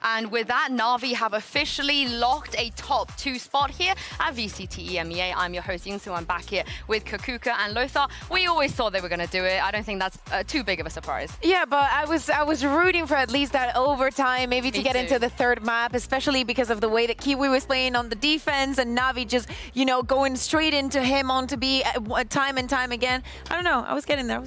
And with that, Na'Vi have officially locked a top 2 spot here at VCT EMEA. I'm your host, Yinsu. I'm back here with Kaquka and Lothar. We always thought they were going to do it. I don't think that's too big of a surprise. Yeah, but I was rooting for at least that overtime, maybe to get into the third map, especially because of the way that Kiwi was playing on the defense and Na'Vi just, going straight into him on to be time and time again. I don't know. I was getting there.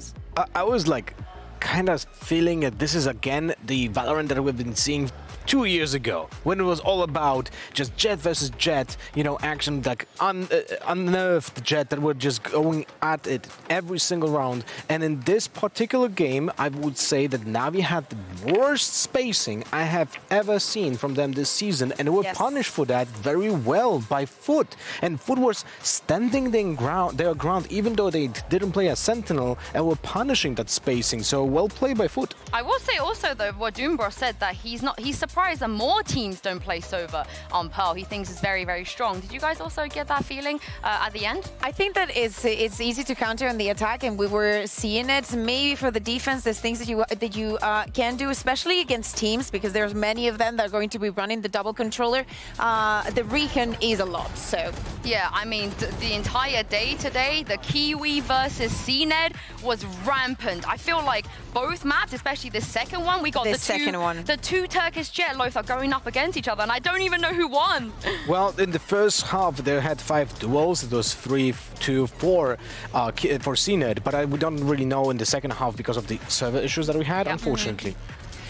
I was like kind of feeling that this is again the Valorant that we've been seeing 2 years ago, when it was all about just Jet versus Jet, action, like unnerved Jet that were just going at it every single round. And in this particular game, I would say that Na'Vi had the worst spacing I have ever seen from them this season, and they were punished for that very well by Foot. And Foot was standing their ground, even though they didn't play a Sentinel, and were punishing that spacing. So well played by Foot. I will say also though, what Doombro said, that he's surprised that more teams don't play Sova on Pearl. He thinks it's very, very strong. Did you guys also get that feeling at the end? I think that it's easy to counter on the attack, and we were seeing it. Maybe for the defense, there's things that you can do, especially against teams, because there's many of them that are going to be running the double controller. The recon is a lot, so. Yeah, I mean, the entire day today, the Kiwi versus CNED was rampant. I feel like both maps, especially the second one, we got the two Turkish Jet Lothar going up against each other, and I don't even know who won. Well, in the first half, they had 5 duels. It was 3-2-4 for CNED, but we don't really know in the second half because of the server issues that we had, unfortunately.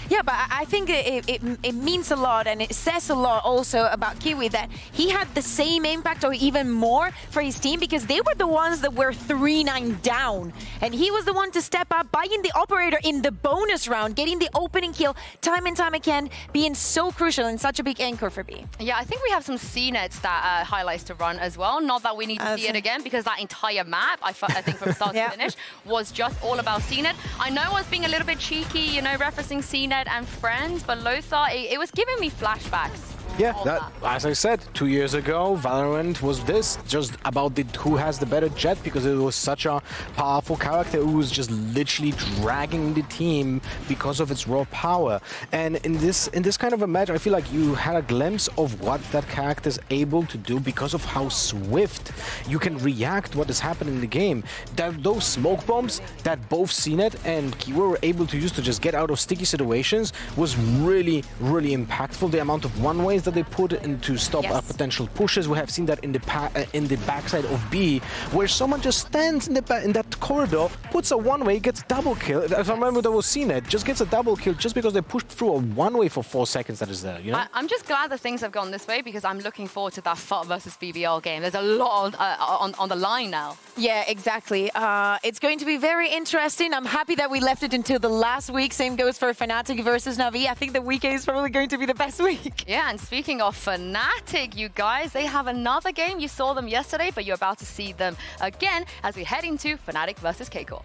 Yeah, but I think it means a lot, and it says a lot also about Kiwi that he had the same impact or even more for his team, because they were the ones that were 3-9 down. And he was the one to step up, buying the operator in the bonus round, getting the opening kill time and time again, being so crucial and such a big anchor for B. Yeah, I think we have some CNED stat highlights to run as well. Not that we need to see it again, because that entire map, I think from start to finish, was just all about CNED. I know I was being a little bit cheeky, referencing CNED and Friends, but Lothar, it was giving me flashbacks. Yeah, as I said, 2 years ago, Valorant was just about who has the better Jet, because it was such a powerful character who was just literally dragging the team because of its raw power. And in this kind of a match, I feel like you had a glimpse of what that character is able to do because of how swift you can react what is happening in the game. Those smoke bombs that both CNED and Kiwi were able to use to just get out of sticky situations was really, really impactful. The amount of one-ways that they put in to stop potential pushes. We have seen that in the backside of B, where someone just stands in that corridor, puts a one-way, gets double kill. If I remember, that was CNED, just gets a double kill just because they pushed through a one-way for 4 seconds that is there, I'm just glad that things have gone this way, because I'm looking forward to that FUT versus BBL game. There's a lot on the line now. Yeah, exactly. It's going to be very interesting. I'm happy that we left it until the last week. Same goes for Fnatic versus Na'Vi. I think the week is probably going to be the best week. Yeah, and speaking of Fnatic, you guys, they have another game. You saw them yesterday, but you're about to see them again as we head into Fnatic versus Kaquka.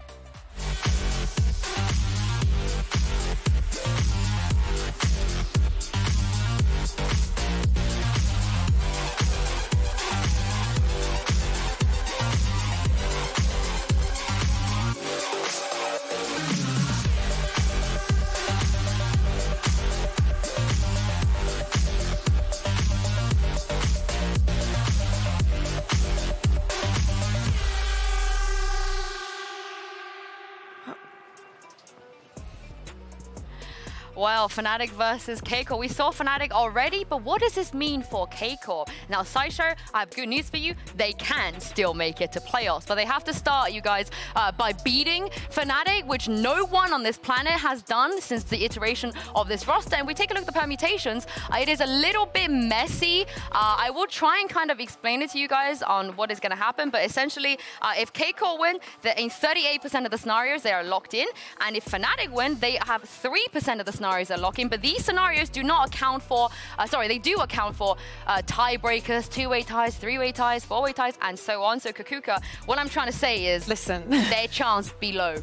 Well, Fnatic versus Kaquka. We saw Fnatic already, but what does this mean for Kaquka? Now, Sideshow, I have good news for you. They can still make it to playoffs, but they have to start, you guys, by beating Fnatic, which no one on this planet has done since the iteration of this roster. And we take a look at the permutations. It is a little bit messy. I will try and kind of explain it to you guys on what is going to happen, but essentially, if Kaquka win, in 38% of the scenarios, they are locked in. And if Fnatic win, they have 3% of the scenarios are locked in, but these scenarios do not account for, they do account for tiebreakers, 2-way ties, 3-way ties, 4-way ties, and so on. So Kaquka, what I'm trying to say is, listen, their chance be low.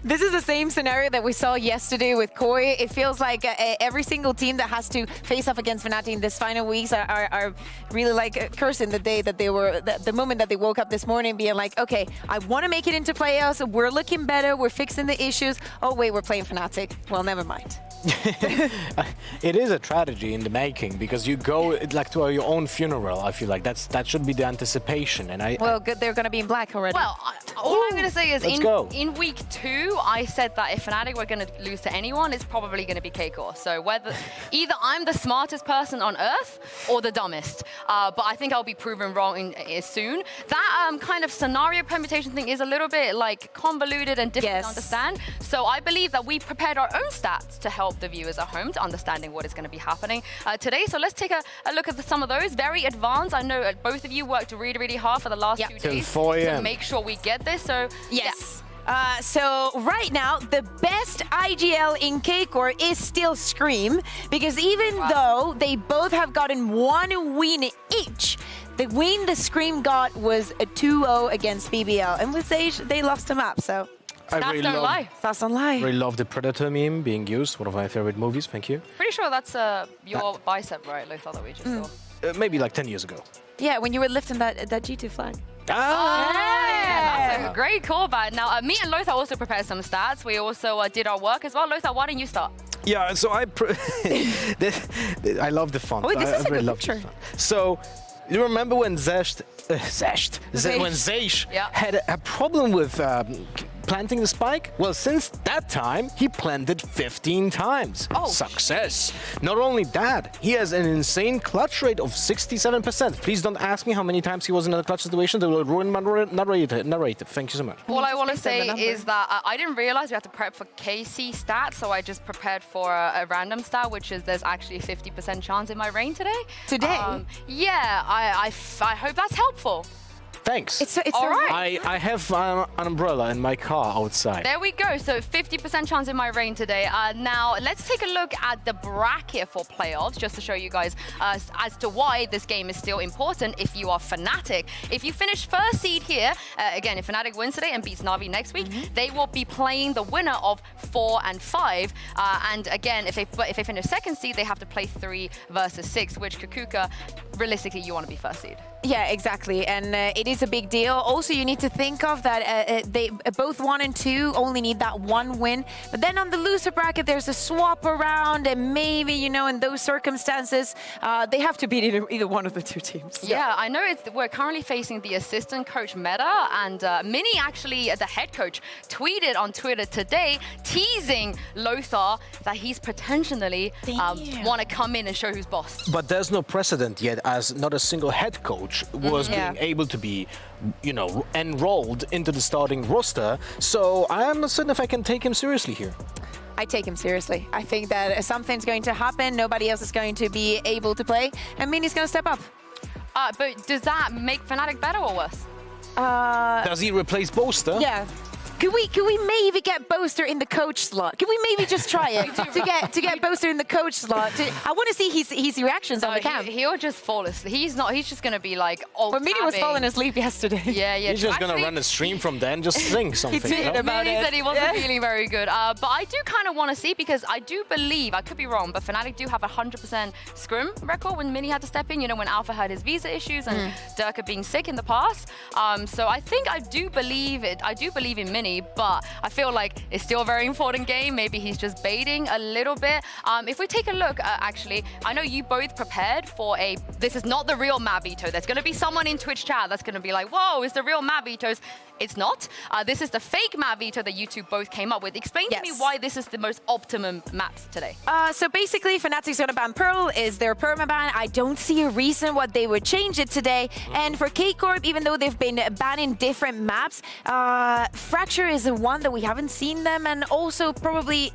This is the same scenario that we saw yesterday with Koi. It feels like every single team that has to face off against Fnatic in this final weeks are really like cursing the day that they were, the moment that they woke up this morning being like, okay, I want to make it into playoffs. We're looking better. We're fixing the issues. Oh, wait, we're playing Fnatic. Well, never mind. It is a tragedy in the making because you go like to your own funeral. I feel like that should be the anticipation, and well, good, they're gonna be in black already. Well, all I'm gonna say is in week 2, I said that if Fnatic were gonna lose to anyone, it's probably gonna be Kaquka. So whether either I'm the smartest person on earth or the dumbest, but I think I'll be proven wrong soon. That kind of scenario permutation thing is a little bit like convoluted and difficult to understand. So I believe that we prepared our own stats to help the viewers at home to understanding what is going to be happening today. So let's take a look at some of those. Very advanced. I know both of you worked really, really hard for the last 2 days to make sure we get this. So yes. So right now, the best IGL in Kaquka is still Scream, because even though they both have gotten 1 win each, the win the Scream got was a 2-0 against BBL. And with Sage, they lost the map, so... Stats don't lie. Stats don't lie. I really love the Predator meme being used. One of my favorite movies. Thank you. Pretty sure that's your bicep, right, Lothar, that we just saw? Maybe like 10 years ago. Yeah, when you were lifting that G2 flag. That's a great callback. Now, me and Lothar also prepared some stats. We also did our work as well. Lothar, why don't you start? Yeah, so I love the font. Oh, this is a good love picture. So, you remember when Zesh had a problem with planting the spike? Well, since that time, he planted 15 times. Oh, success. Not only that, he has an insane clutch rate of 67%. Please don't ask me how many times he was in a clutch situation. They will ruin my narrative. Thank you so much. All I want to say is that I didn't realize we had to prep for KC stats, so I just prepared for a random stat, which is there's actually a 50% chance in my rain today. Yeah, I hope that's helpful. Thanks. It's all right. I have an umbrella in my car outside. There we go. So 50% chance in my rain today. Now, let's take a look at the bracket for playoffs, just to show you guys as to why this game is still important if you are Fnatic. If you finish first seed here, again, if Fnatic wins today and beats Na'Vi next week, they will be playing the winner of 4 and 5. And again, if they finish second seed, they have to play 3 versus 6, which Kaquka, realistically, you want to be first seed. Yeah, exactly. And it is a big deal. Also, you need to think of that they both 1 and 2 only need that 1 win. But then on the loser bracket, there's a swap around, and maybe, you know, in those circumstances, they have to beat either one of the 2 teams. Yeah, I know we're currently facing the assistant coach meta, and Mini, actually, the head coach, tweeted on Twitter today, teasing Lothar that he's potentially want to come in and show who's boss. But there's no precedent yet, as not a single head coach was being able to be, you know, enrolled into the starting roster. So I am not certain if I can take him seriously here. I take him seriously. I think that something's going to happen. Nobody else is going to be able to play, and Mini's going to step up. But does that make Fnatic better or worse? Does he replace Boaster? Yeah. Could we maybe get Boaster in the coach slot? Can we maybe just try it to get Boaster in the coach slot? I want to see his reactions on the cam. He'll just fall asleep. He's not. He's just gonna be like alt. But Mini was falling asleep yesterday. Yeah. He's just gonna run a stream from then. Just think something. He tweeted about it. Mini said he wasn't feeling very good. But I do kind of want to see, because I do believe, I could be wrong, but Fnatic do have a 100% scrim record when Mini had to step in. You know, when Alpha had his visa issues and Durka being sick in the past. So I think I do believe it. I do believe in Mini, but I feel like it's still a very important game. Maybe he's just baiting a little bit. If we take a look, actually, I know you both prepared for this is not the real Mavito. There's going to be someone in Twitch chat that's going to be like, whoa, it's the real Mavitos. It's not. This is the fake Mavito that you two both came up with. Explain to me why this is the most optimum maps today. So basically, Fnatic's going to ban Pearl, is their permaban. I don't see a reason why they would change it today. And for K-Corp, even though they've been banning different maps, Fracture is the one that we haven't seen them, and also probably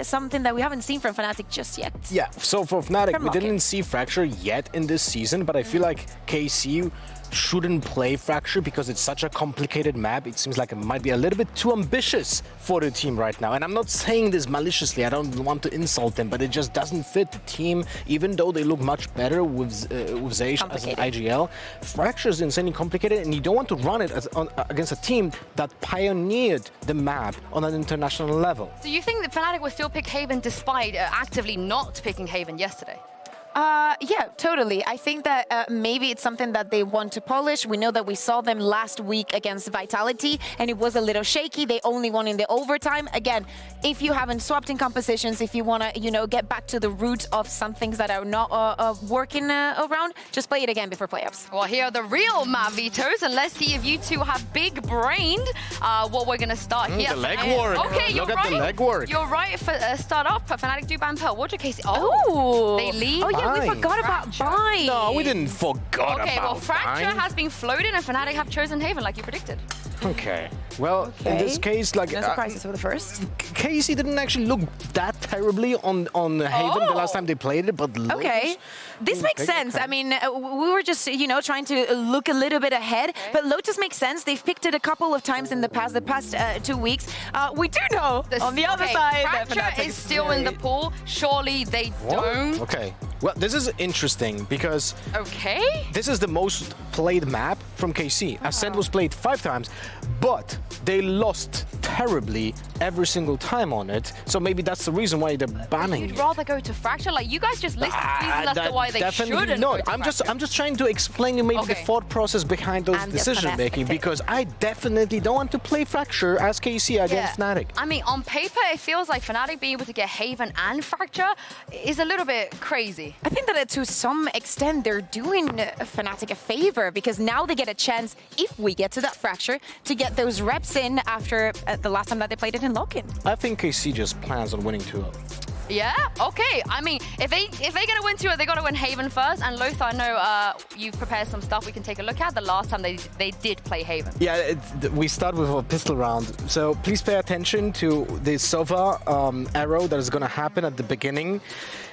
something that we haven't seen from Fnatic just yet. Yeah, so for Fnatic, we didn't see Fracture yet in this season, but I feel like KC shouldn't play Fracture because it's such a complicated map. It seems like it might be a little bit too ambitious for the team right now. And I'm not saying this maliciously. I don't want to insult them, but it just doesn't fit the team, even though they look much better with Zeish as an IGL. Fracture is insanely complicated, and you don't want to run it against a team that pioneered the map on an international level. So you think that Fnatic will still pick Haven despite actively not picking Haven yesterday? Yeah, totally. I think that maybe it's something that they want to polish. We know that we saw them last week against Vitality, and it was a little shaky. They only won in the overtime. Again, if you haven't swapped in compositions, if you want to, you know, get back to the roots of some things that are not working around, just play it again before playoffs. Well, here are the real map vetoes, and let's see if you two have big-brained what we're going to start here. The legwork. Okay, you're Look right. at the legwork. You're right. For start off, Fnatic do ban Pearl. What do Casey? Oh, they lead. Oh, yeah, we Bind. forgot about Bind. No, we didn't forget Okay, well, about Fracture Bind. has been floated, and Fnatic have chosen Haven, like you predicted. Okay. Well, in this case, like No surprises for the first. Casey didn't actually look that terribly on Haven the last time they played it, but Okay, this makes sense. I mean, we were just, you know, trying to look a little bit ahead, but Lotus makes sense. They've picked it a couple of times in the past 2 weeks. We do know on the other side that Fracture Fnatic is still in the pool. Surely they don't. Okay. Well, this is interesting because Okay. this is the most played map from KC. Ascent was played 5 times, but they lost terribly every single time on it. So maybe that's the reason why they're banning You'd it. rather go to Fracture? Like, you guys just listed reasons as to why they Definitely shouldn't not. go to Fracture. I'm just trying to explain you maybe the Okay. thought process behind those I'm just decision an making, spectator. because I definitely don't want to play Fracture as KC against Fnatic. I mean, on paper, it feels like Fnatic being able to get Haven and Fracture is a little bit crazy. I think that to some extent they're doing Fnatic a favor, because now they get a chance, if we get to that Fracture, to get those reps in after the last time that they played it in lock-in. I think KC just plans on winning 2-0. Yeah. Okay. I mean, if they're gonna win 2, they gotta win Haven first. And Lothar, I know you've prepared some stuff we can take a look at. The last time they did play Haven. Yeah, we start with a pistol round. So please pay attention to the Sova arrow that is going to happen at the beginning.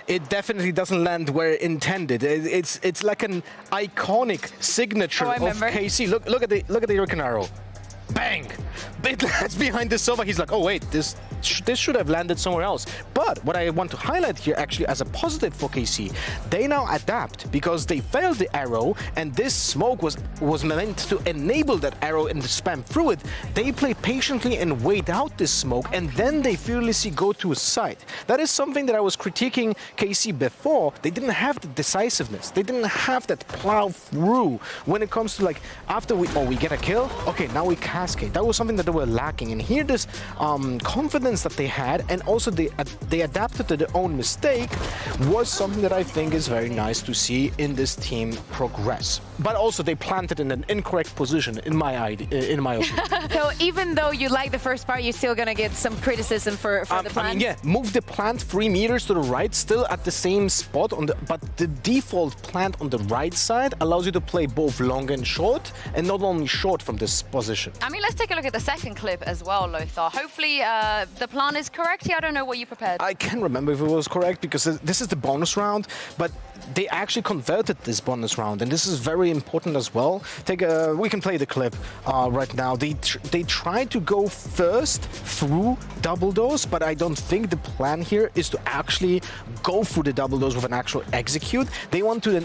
It definitely doesn't land where intended. It's like an iconic signature of KC. Look at the Hurricane arrow. Bang! It lands behind the Sova. He's like, oh wait, this should have landed somewhere else. But what I want to highlight here actually as a positive for KC, they now adapt because they failed the arrow, and this smoke was meant to enable that arrow and spam through it. They play patiently and wait out this smoke, and then they fearlessly go to a site. That is something that I was critiquing KC before. They didn't have the decisiveness. They didn't have that plow through when it comes to, like, after we get a kill, okay, now we cascade. That was something that they were lacking. And here this confidence that they had, and also they adapted to their own mistake, was something that I think is very nice to see in this team progress. But also they planted in an incorrect position, in my opinion. So even though you like the first part, you're still gonna get some criticism for the plan? I mean, yeah, move the plant 3 meters to the right, still at the same spot, but the default plant on the right side allows you to play both long and short, and not only short from this position. I mean, let's take a look at the second clip as well, Lothar. Hopefully the plan is correct here. I don't know what you prepared. I can't remember if it was correct, because this is the bonus round, but they actually converted this bonus round, and this is very important as well. We can play the clip right now. They tried to go first through double doors, but I don't think the plan here is to actually go through the double doors with an actual execute. They want to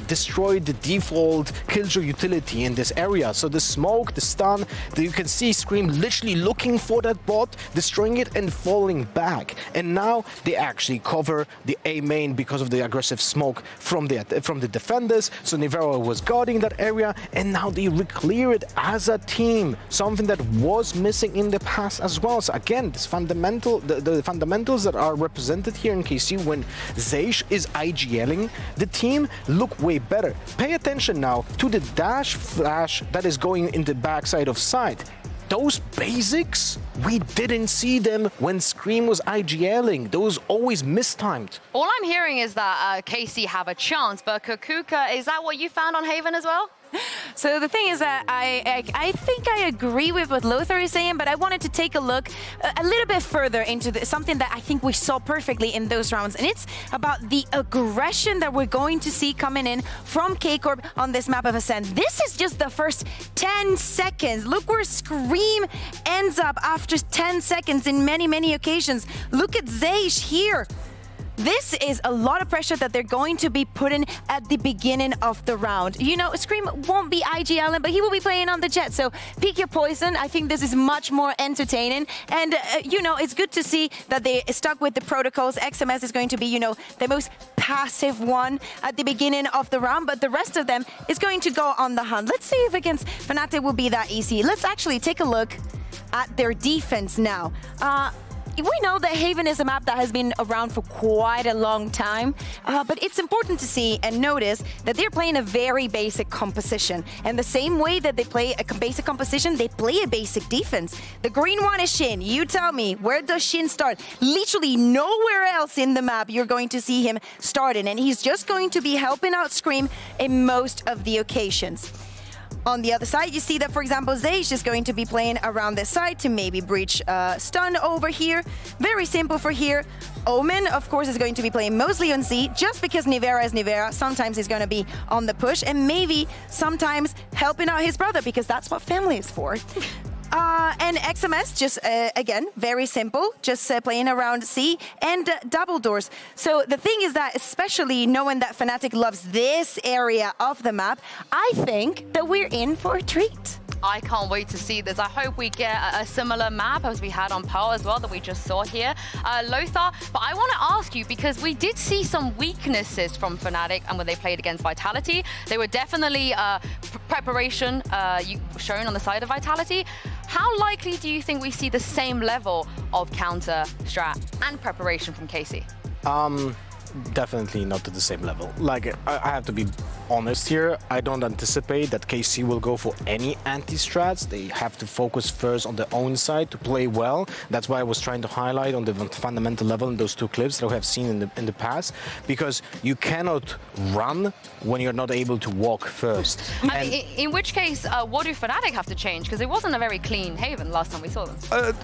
destroy the default killjoy utility in this area. So the smoke, the stun, you can see Scream literally looking for that bot, destroying it and falling back. And now they actually cover the A main because of the aggressive smoke from the defenders. So Nivera was guarding that area, and now they clear it as a team, something that was missing in the past as well. So again, this the fundamentals that are represented here in KC when Zeish is IGLing the team look way better. Pay attention now to the dash flash that is going in the backside of side. Those basics, we didn't see them when Scream was IGLing. Those always mistimed. All I'm hearing is that KC have a chance, but Kaquka, is that what you found on Haven as well? So the thing is that I think I agree with what Lothar is saying, but I wanted to take a look a little bit further into something that I think we saw perfectly in those rounds, and it's about the aggression that we're going to see coming in from K-Corp on this map of Ascent. This is just the first 10 seconds. Look where Scream ends up after 10 seconds in many occasions. Look at Zeish here. This is a lot of pressure that they're going to be putting at the beginning of the round. You know, Scream won't be IG Allen, but he will be playing on the Jet. So pick your poison. I think this is much more entertaining. And, you know, it's good to see that they stuck with the protocols. XMS is going to be, you know, the most passive one at the beginning of the round, but the rest of them is going to go on the hunt. Let's see if against Fnatic will be that easy. Let's actually take a look at their defense now. We know that Haven is a map that has been around for quite a long time, but it's important to see and notice that they're playing a very basic composition. And the same way that they play a basic composition, they play a basic defense. The green one is Shin. You tell me, where does Shin start? Literally nowhere else in the map you're going to see him starting, and he's just going to be helping out Scream in most of the occasions. On the other side, you see that, for example, Zeish is going to be playing around this side to maybe breach stun over here. Very simple for here. Omen, of course, is going to be playing mostly on Z, just because Nivera is Nivera. Sometimes he's going to be on the push, and maybe sometimes helping out his brother, because that's what family is for. And XMS, just again, very simple, just playing around C and double doors. So the thing is that, especially knowing that Fnatic loves this area of the map, I think that we're in for a treat. I can't wait to see this. I hope we get a similar map as we had on Pearl as well that we just saw here. Lothar, but I want to ask you, because we did see some weaknesses from Fnatic and when they played against Vitality. They were definitely preparation shown on the side of Vitality. How likely do you think we see the same level of counter strat and preparation from KC? Definitely not to the same level. Like, I have to be honest here. I don't anticipate that KC will go for any anti-strats. They have to focus first on their own side to play well. That's why I was trying to highlight on the fundamental level in those two clips that we have seen in the past, because you cannot run when you're not able to walk first. I mean, in which case, what do Fnatic have to change? Because it wasn't a very clean Haven last time we saw them.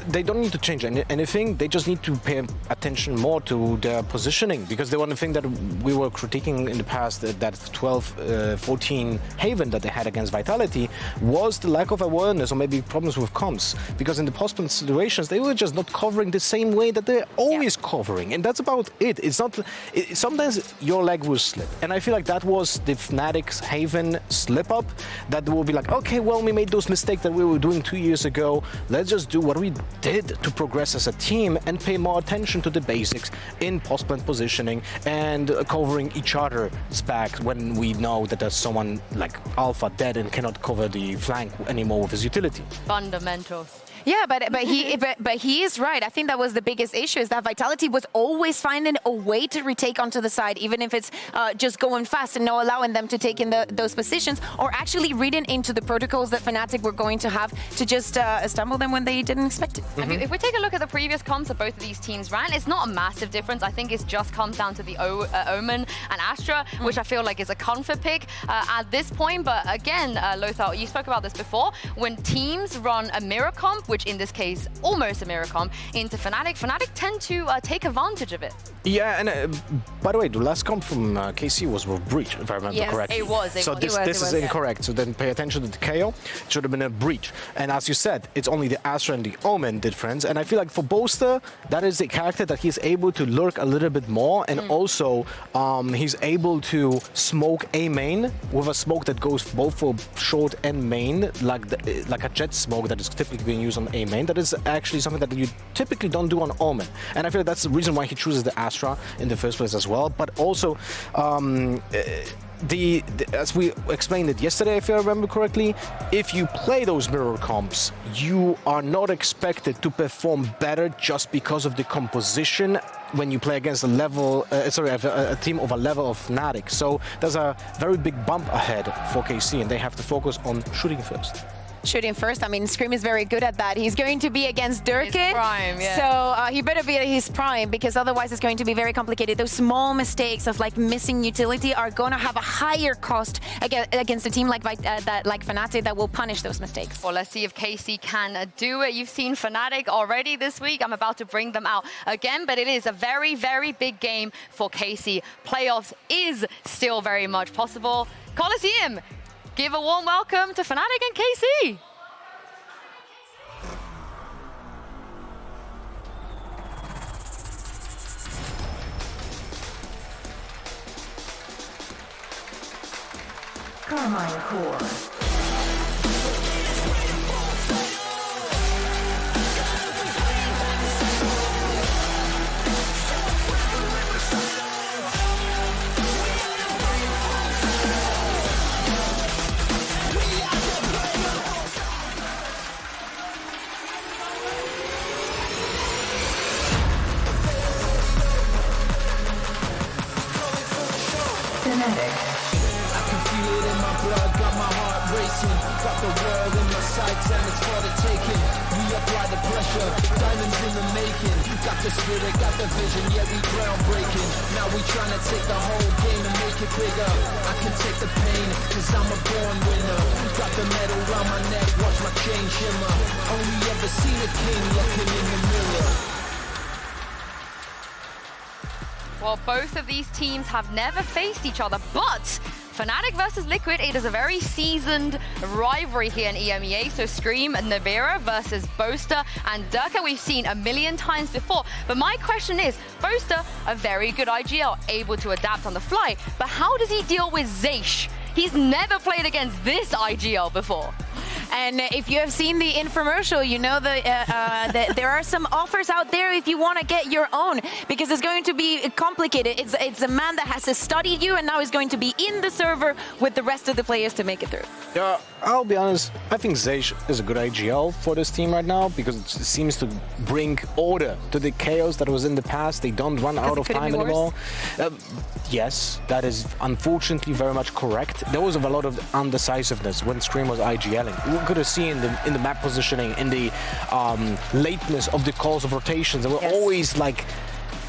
They don't need to change anything. They just need to pay attention more to their positioning, because the one thing that we were critiquing in the past, that 12-14 Haven that they had against Vitality, was the lack of awareness or maybe problems with comms, because in the post-plant situations they were just not covering the same way that they're always covering, and that's about it. It's not, sometimes your leg will slip, and I feel like that was the Fnatic's Haven slip up, that will be like, okay, well, we made those mistakes that we were doing 2 years ago, let's just do what we did to progress as a team and pay more attention to the basics in post-plant positioning and covering each other's back when we know that there's someone like Alpha dead and cannot cover the flank anymore with his utility. Fundamentals. Yeah, but he is right. I think that was the biggest issue, is that Vitality was always finding a way to retake onto the side, even if it's just going fast and not allowing them to take in those positions, or actually reading into the protocols that Fnatic were going to have to just stumble them when they didn't expect it. I mean, if we take a look at the previous comps that both of these teams ran, it's not a massive difference. I think it just comes down to the Omen and Astra, which I feel like is a comfort pick at this point. But again, Lothar, you spoke about this before. When teams run a mirror comp, which in this case, almost a mirror comp, into Fnatic tend to take advantage of it. Yeah, and by the way, the last comp from KC was with Breach, if I remember correctly. It was. So this is incorrect. So then pay attention to the KO. It should have been a Breach. And as you said, it's only the Astra and the Omen difference. And I feel like for Boaster, that is the character that he's able to lurk a little bit more. And also, he's able to smoke a main with a smoke that goes both for short and main, like a jet smoke that is typically being used on A main. That is actually something that you typically don't do on Omen. And I feel like that's the reason why he chooses the Astra in the first place as well. But also, as we explained it yesterday, if I remember correctly, if you play those mirror comps, you are not expected to perform better just because of the composition when you play against a team of a level of Fnatic. So there's a very big bump ahead for KC, and they have to focus on shooting first. shooting first. I mean, Scream is very good at that. He's going to be against Durke. His prime, yeah. So he better be at his prime, because otherwise it's going to be very complicated. Those small mistakes of like missing utility are going to have a higher cost against a team like Fnatic that will punish those mistakes. Well, let's see if KC can do it. You've seen Fnatic already this week. I'm about to bring them out again, but it is a very, very big game for KC. Playoffs is still very much possible. Coliseum, give a warm welcome to Fnatic and KC. Carmine Core. Got the world in my sights and it's for the taking. We apply the pressure, diamonds in the making. Got the spirit, got the vision, yeah, we groundbreaking. Now we trying to take the whole game and make it bigger. I can take the pain, cause I'm a born winner. Got the medal round my neck, watch my chain shimmer. Only ever seen a king looking in the mirror. Well, both of these teams have never faced each other, but Fnatic versus Liquid, it is a very seasoned rivalry here in EMEA. So Scream and Navira versus Boaster and Durka, we've seen a million times before. But my question is, Boaster, a very good IGL, able to adapt on the fly, but how does he deal with Zeish? He's never played against this IGL before. And if you have seen the infomercial, you know that there are some offers out there if you want to get your own, because it's going to be complicated. It's a man that has studied you and now is going to be in the server with the rest of the players to make it through. Yeah, I'll be honest, I think Zeish is a good IGL for this team right now, because it seems to bring order to the chaos that was in the past. They don't run out of time anymore. Yes, that is unfortunately very much correct. There was a lot of undecisiveness when Scream was IGLing. We could have seen in the map positioning, in the lateness of the calls of rotations. They were always like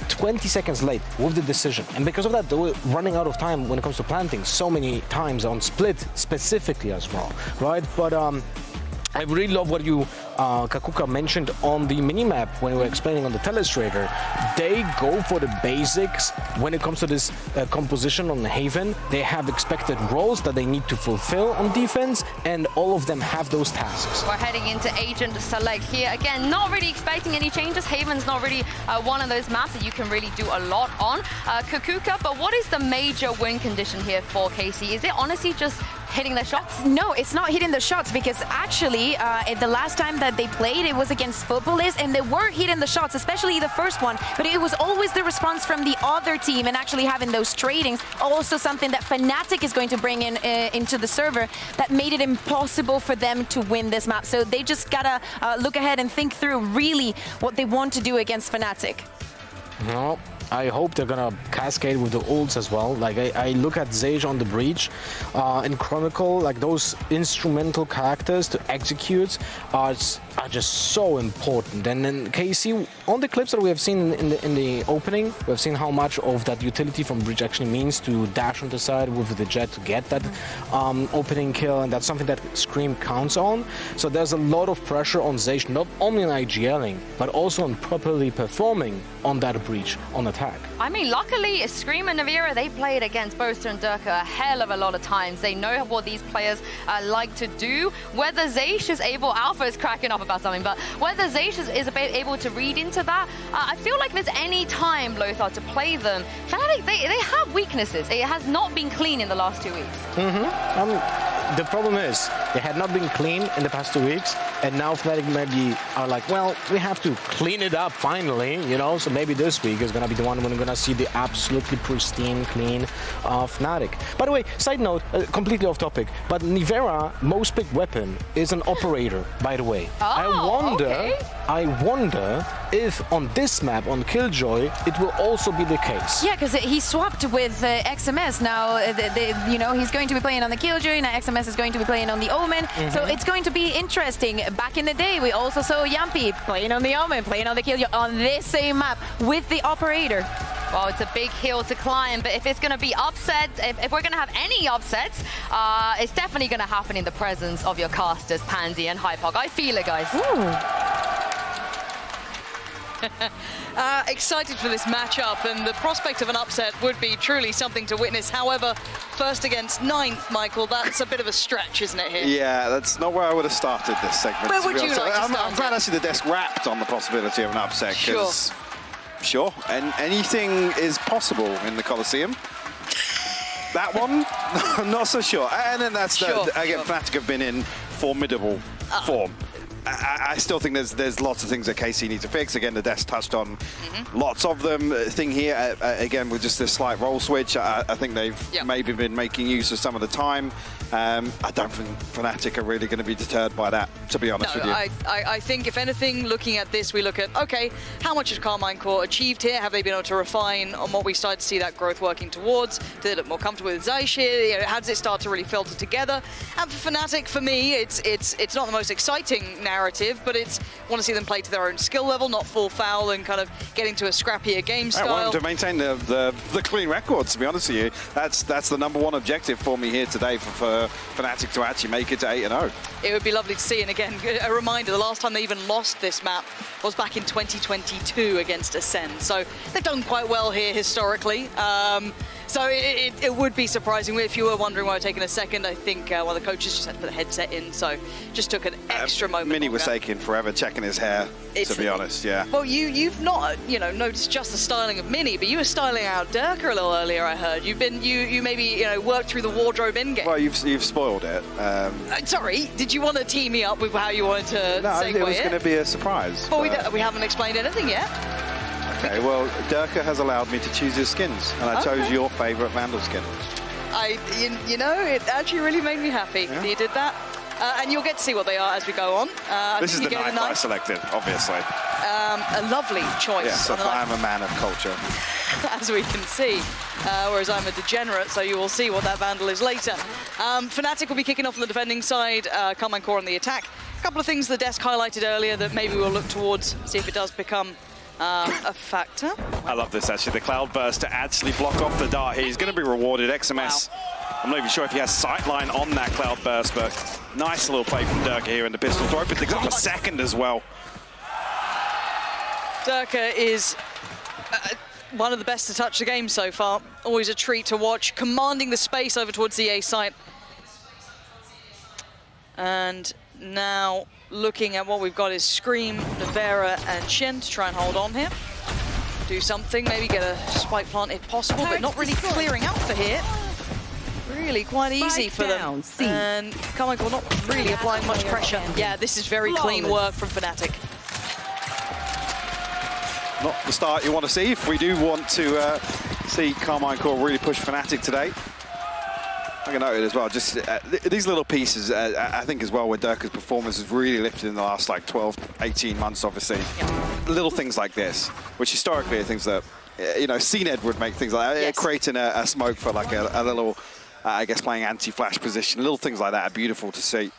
20 seconds late with the decision, and because of that they were running out of time when it comes to planting so many times on split specifically as well, right? But I really love what you, Kaquka, mentioned on the minimap when we were explaining on the telestrator. They go for the basics when it comes to this composition on Haven. They have expected roles that they need to fulfill on defense, and all of them have those tasks. We're heading into Agent Select here. Again, not really expecting any changes. Haven's not really one of those maps that you can really do a lot on. Kaquka, but what is the major win condition here for KC? Is it honestly just hitting the shots? No, it's not hitting the shots, because actually the last time that they played, it was against Futbolists, and they were hitting the shots, especially the first one, but it was always the response from the other team and actually having those tradings. Also something that Fnatic is going to bring in into the server that made it impossible for them to win this map. So they just gotta look ahead and think through really what they want to do against Fnatic. No. I hope they're gonna cascade with the ults as well. Like I look at Zeish on the breach in Chronicle, like those instrumental characters to execute are just so important. And then KC, on the clips that we have seen in the opening, we have seen how much of that utility from breach actually means to dash on the side with the jet to get that opening kill, and that's something that Scream counts on. So there's a lot of pressure on Zeish, not only on IGLing, but also on properly performing on that breach on attack. I mean, luckily, Scream and Navira, they played against Boaster and Durka a hell of a lot of times. They know what these players like to do. Whether Zeish is able, Alpha is cracking up about something, but whether Zeish is able to read into that, I feel like there's any time, Lothar, to play them. Fnatic, they have weaknesses. It has not been clean in the last 2 weeks. The problem is, they had not been clean in the past 2 weeks, and now Fnatic maybe are like, well, we have to clean it up finally, you know, so maybe this week is gonna be the one when we're gonna see the absolutely pristine, clean Fnatic. By the way, side note, completely off topic, but Nivera, most picked weapon is an operator, by the way. Oh, I wonder okay. I wonder if on this map, on Killjoy, it will also be the case. Yeah, because he swapped with XMS. Now, you know, he's going to be playing on the Killjoy. Now XMS is going to be playing on the Omen. So it's going to be interesting. Back in the day, we also saw Yampi playing on the Omen, playing on the Killjoy on this same map with the operator. Well, it's a big hill to climb, but if it's going to be upset, if we're going to have any upsets, it's definitely going to happen in the presence of your casters, Pansy and Hypoc. I feel it, guys. Excited for this matchup, and the prospect of an upset would be truly something to witness. However, first against ninth, Michael, that's a bit of a stretch, isn't it, here? Yeah, that's not where I would have started this segment. Where would you like to I'm start glad it? actually the desk wrapped on the possibility of an upset. Sure. Sure, and anything is possible in the Coliseum. That one, I'm not so sure. And then that's, again, Fnatic have been in formidable form. I still think there's lots of things that KC need to fix. Again, the desk touched on lots of them. Thing here, again, with just this slight role switch, I think they've maybe been making use of some of the time. I don't think Fnatic are really going to be deterred by that, to be honest with you. I think, if anything, looking at this, we look at, okay, how much has Carmine Core achieved here? Have they been able to refine on what we started to see that growth working towards? Do they look more comfortable with Zaish here? You know, how does it start to really filter together? And for Fnatic, for me, it's not the most exciting narrative, but it's want to see them play to their own skill level, not fall foul and kind of get into a scrappier game style. I want them to maintain the clean record, to be honest with you. That's the #1 objective for me here today for Fnatic to actually make it to 8-0. It would be lovely to see, and again, a reminder, the last time they even lost this map was back in 2022 against Ascend. So they've done quite well here historically. So it would be surprising if you were wondering why we're taking a second. I think one of the coaches just had to put the headset in, so just took an extra moment. Mini was taking forever checking his hair, to be honest, yeah. Well, you've not, noticed just the styling of Mini, but you were styling out Durka a little earlier, I heard. You maybe, worked through the wardrobe in-game. Well, you've spoiled it. Sorry, did you want to tee me up with how you wanted to segue it was going to be a surprise. Well, we haven't explained anything yet. Okay, well, Durka has allowed me to choose his skins, and I chose your favourite Vandal skin. It actually really made me happy that you did that. And you'll get to see what they are as we go on. This is the knife I selected, obviously. A lovely choice. Yes, I am a man of culture. As we can see, whereas I'm a degenerate, so you will see what that Vandal is later. Fnatic will be kicking off on the defending side, Carmine Core on the attack. A couple of things the desk highlighted earlier that maybe we'll look towards, see if it does become a factor. I love this, actually. The Cloud Burst to actually block off the dart here. He's going to be rewarded. XMS, wow. I'm not even sure if he has sightline on that Cloud Burst, but nice little play from Durka here in the pistol throw. But things up a second as well. Durka is one of the best to touch the game so far. Always a treat to watch. Commanding the space over towards the A site. And now looking at what we've got is Scream, Navera, and Shen to try and hold on here. Do something, maybe get a spike plant if possible, but not really clearing out for here. Really quite easy for them. And Carmine Core not really applying much pressure. Yeah, this is very clean work from Fnatic. Not the start you want to see if we do want to see Carmine Core really push Fnatic today. I can note it as well, just these little pieces, I think as well, where Durka's performance has really lifted in the last 12, 18 months, obviously. Yeah. Little things like this, which historically are things that, CNED would make things like that, yes. Creating a smoke for a little, I guess, playing anti-flash position. Little things like that are beautiful to see.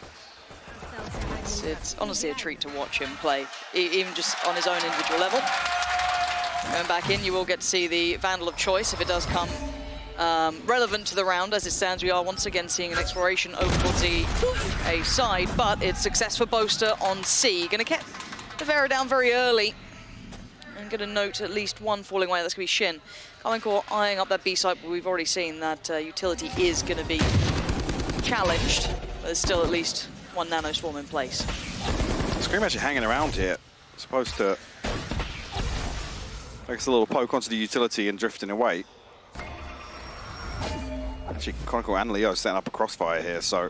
It's honestly a treat to watch him play, even just on his own individual level. Going back in, you will get to see the Vandal of choice if it does come relevant to the round. As it stands, we are once again seeing an exploration over towards the A side, but it's success for Boaster on C. Going to get the Vera down very early. I'm going to note at least one falling away. That's going to be Shin. Carmine Core eyeing up that B side, but we've already seen that utility is going to be challenged. But there's still at least one Nano Swarm in place. Scream actually hanging around here. Supposed to make a little poke onto the utility and drifting away. Actually, Chronicle and Leo setting up a crossfire here, so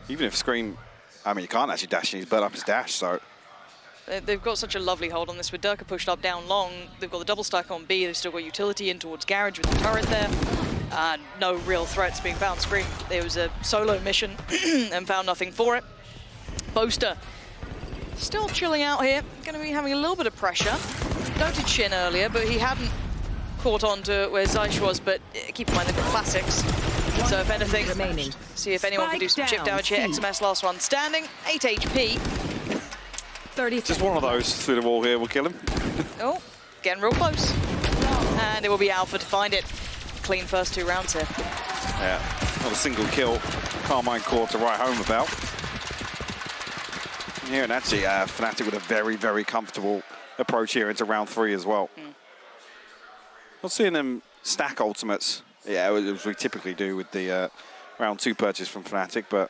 even if Scream, you can't actually dash, he's burnt up his dash, so. They've got such a lovely hold on this. With Durka pushed up down long, they've got the double stack on B, they've still got utility in towards Garage with the turret there. No real threats being found. Scream, there was a solo mission and found nothing for it. Boaster still chilling out here. Going to be having a little bit of pressure. Noted Shin earlier, but he hadn't caught on to where Zeish was, but keep in mind they've got classics. So if anything, see if anyone can do some chip damage here. XMS last one standing, 8 HP. 30 Just one of those through the wall here will kill him. Oh, getting real close. And it will be Alpha to find it. Clean first 2 rounds here. Yeah, not a single kill. Carmine Court to write home about. Here, and actually, Fnatic with a very, very comfortable approach here into round 3 as well. Not seeing them stack ultimates. Yeah, as we typically do with the round 2 purchase from Fnatic, but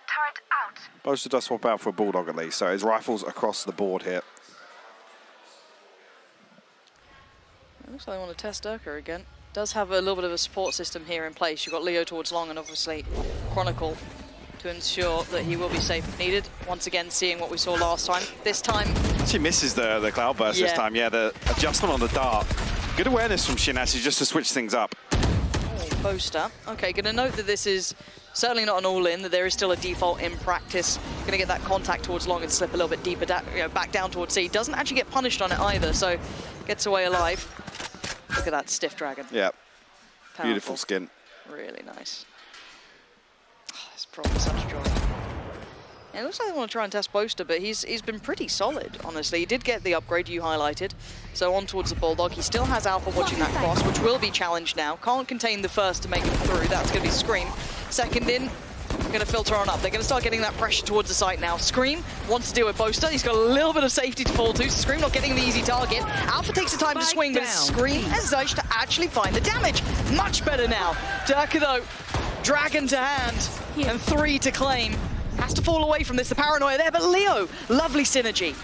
Turret out. Boaster does swap out for a Bulldog at least, so his rifles across the board here. It looks like they want to test Durka again. Does have a little bit of a support system here in place. You've got Leo towards long and obviously Chronicle to ensure that he will be safe if needed. Once again, seeing what we saw last time. This time... She misses the cloud burst this time. Yeah, the adjustment on the dart. Good awareness from Shin actually just to switch things up. Oh, Boaster. Okay, going to note that this is certainly not an all-in, that there is still a default in practice. Going to get that contact towards long and slip a little bit deeper, back down towards C. Doesn't actually get punished on it either, so gets away alive. Look at that stiff dragon. Yeah, Powerful. beautiful skin. Really nice. Oh, it's probably such joy. Yeah, it looks like they want to try and test Boaster, but he's been pretty solid, honestly. He did get the upgrade you highlighted, so on towards the Bulldog. He still has Alpha watching that cross, which will be challenged now. Can't contain the first to make it through. That's going to be Scream. Second in, going to filter on up. They're going to start getting that pressure towards the site now. Scream wants to deal with Boaster. He's got a little bit of safety to fall to. Scream not getting the easy target. Alpha takes the time to swing, but it's Scream and Zeish to actually find the damage. Much better now. Durka, though, dragon to hand and 3 to claim. Has to fall away from this, the paranoia there, but Leo, lovely synergy.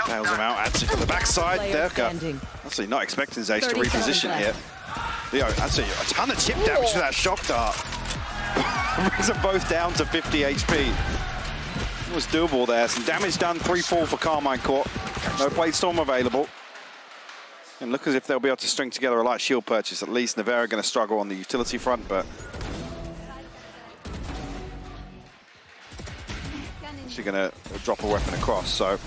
Nails him out, actually from the backside. Durka, actually not expecting Zeish to reposition here. Leo, actually a ton of chip damage to that shock dart. Brings them both down to 50 HP. It was doable there. Some damage done, 3-4 for Carmine Court. No Blade Storm available. And look as if they'll be able to string together a light shield purchase. At least Nevera going to struggle on the utility front, but she's going to drop a weapon across. So,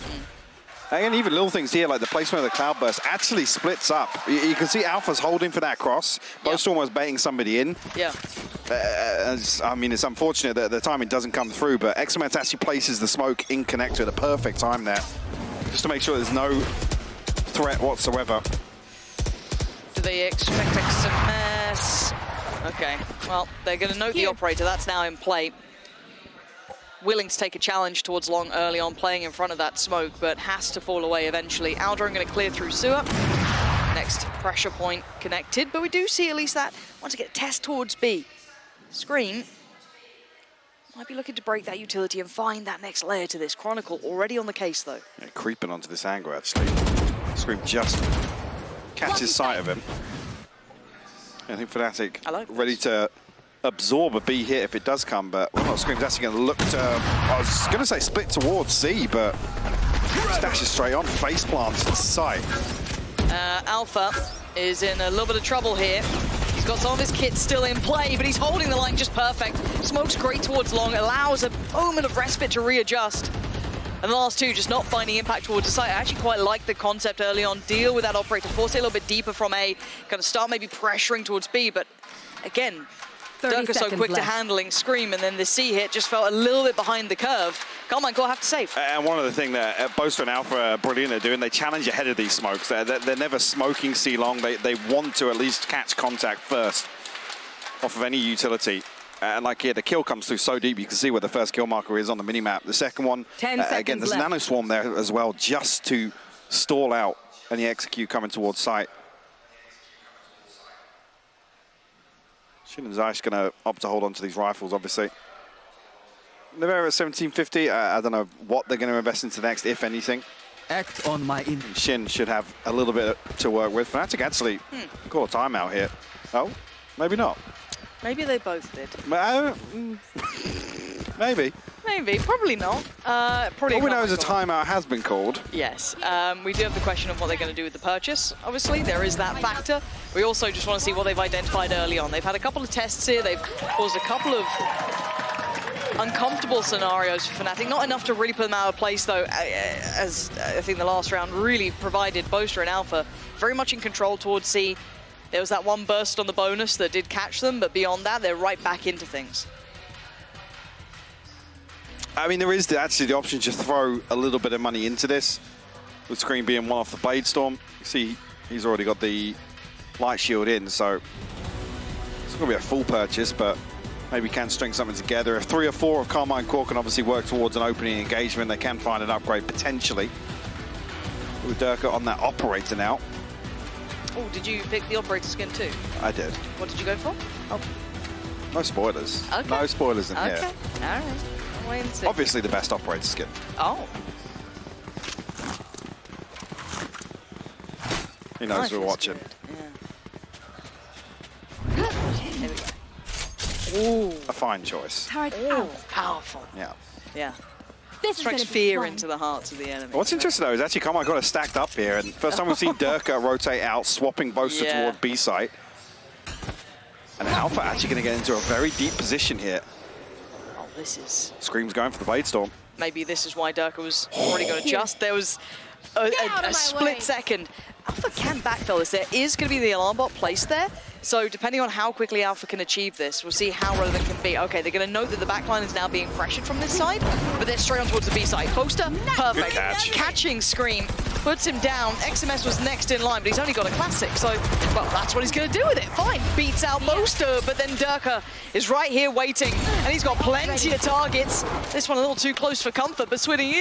and even little things here, like the placement of the cloud burst actually splits up. You can see Alpha's holding for that cross. Both almost baiting somebody in. Yeah. I mean, it's unfortunate that the timing doesn't come through, but XMS actually places the smoke in connector at the perfect time there, just to make sure there's no threat whatsoever. Do they expect XMS? Okay, well, they're going to note the operator. That's now in play. Willing to take a challenge towards long early on, playing in front of that smoke, but has to fall away eventually. Aldrin going to clear through sewer. Next pressure point connected, but we do see at least that. Want to get a test towards B. Scream might be looking to break that utility and find that next layer to this. Chronicle already on the case, though. Yeah, creeping onto this angle, actually. Scream just catches sight of him. I think Fnatic ready to absorb a B hit if it does come, but Scream's actually going to look to, I was going to say split towards C, but dashes straight on, face plants at sight. Alpha is in a little bit of trouble here. He's got some of his kits still in play, but he's holding the line just perfect. Smoke's great towards long, allows a moment of respite to readjust. And the last 2 just not finding impact towards the site. I actually quite like the concept early on. Deal with that operator, force it a little bit deeper from A, kind of start maybe pressuring towards B, but again, Durka so quick to handling Scream, and then the C hit just felt a little bit behind the curve. Carmine Court have to save. And one of the things that Boaster and Alpha are brilliant at doing, they challenge ahead of these smokes. They're never smoking C long. They want to at least catch contact first off of any utility. And like here, the kill comes through so deep, you can see where the first kill marker is on the minimap. The second one, again, there's a nano swarm there as well, just to stall out any execute coming towards site. Shin and Zeish going to opt to hold on to these rifles, obviously. They're at 1750. I don't know what they're going to invest into next, if anything. Act on my Shin should have a little bit to work with. Fnatic actually call a timeout here. Oh, maybe not. Maybe they both did. Maybe. Maybe, probably not. Probably. All we know is a timeout has been called. Yes. We do have the question of what they're going to do with the purchase. Obviously, there is that factor. We also just want to see what they've identified early on. They've had a couple of tests here. They've caused a couple of uncomfortable scenarios for Fnatic. Not enough to really put them out of place, though, as I think the last round really provided Boaster and Alpha very much in control towards C. There was that one burst on the bonus that did catch them, but beyond that, they're right back into things. I mean, there is actually the option to throw a little bit of money into this, with Scream being one off the Blade Storm. You see, he's already got the Light Shield in, so it's going to be a full purchase, but maybe can string something together. If 3 or 4 of Carmine Core can obviously work towards an opening engagement, they can find an upgrade potentially. With Durka on that Operator now. Oh, did you pick the Operator skin too? I did. What did you go for? Oh, no spoilers. Okay. No spoilers in here. Okay, all right. I'll wait and see. Obviously the best Operator skin. Oh. He knows we're watching. Yeah. There we go. Ooh. A fine choice. Ooh, powerful. Yeah. Yeah. This Strikes fear into the hearts of the enemy. What's interesting though is actually Carmine got it stacked up here, and first time we've seen Durka rotate out, swapping Boaster toward B site. And Alpha actually going to get into a very deep position here. Oh, this is... Scream's going for the Blade Storm. Maybe this is why Durka was already going to adjust. There was a split second. Alpha can backfill this. There is going to be the alarm bot placed there. So depending on how quickly Alpha can achieve this, we'll see how relevant it can be. Okay, they're going to note that the backline is now being pressured from this side, but they're straight on towards the B side. Boaster, perfect. Catch. Catching Scream, puts him down. XMS was next in line, but he's only got a classic, so, well, that's what he's going to do with it. Fine, beats out Boaster, but then Durka is right here waiting, and he's got plenty of targets. This one a little too close for comfort, but Swiddy,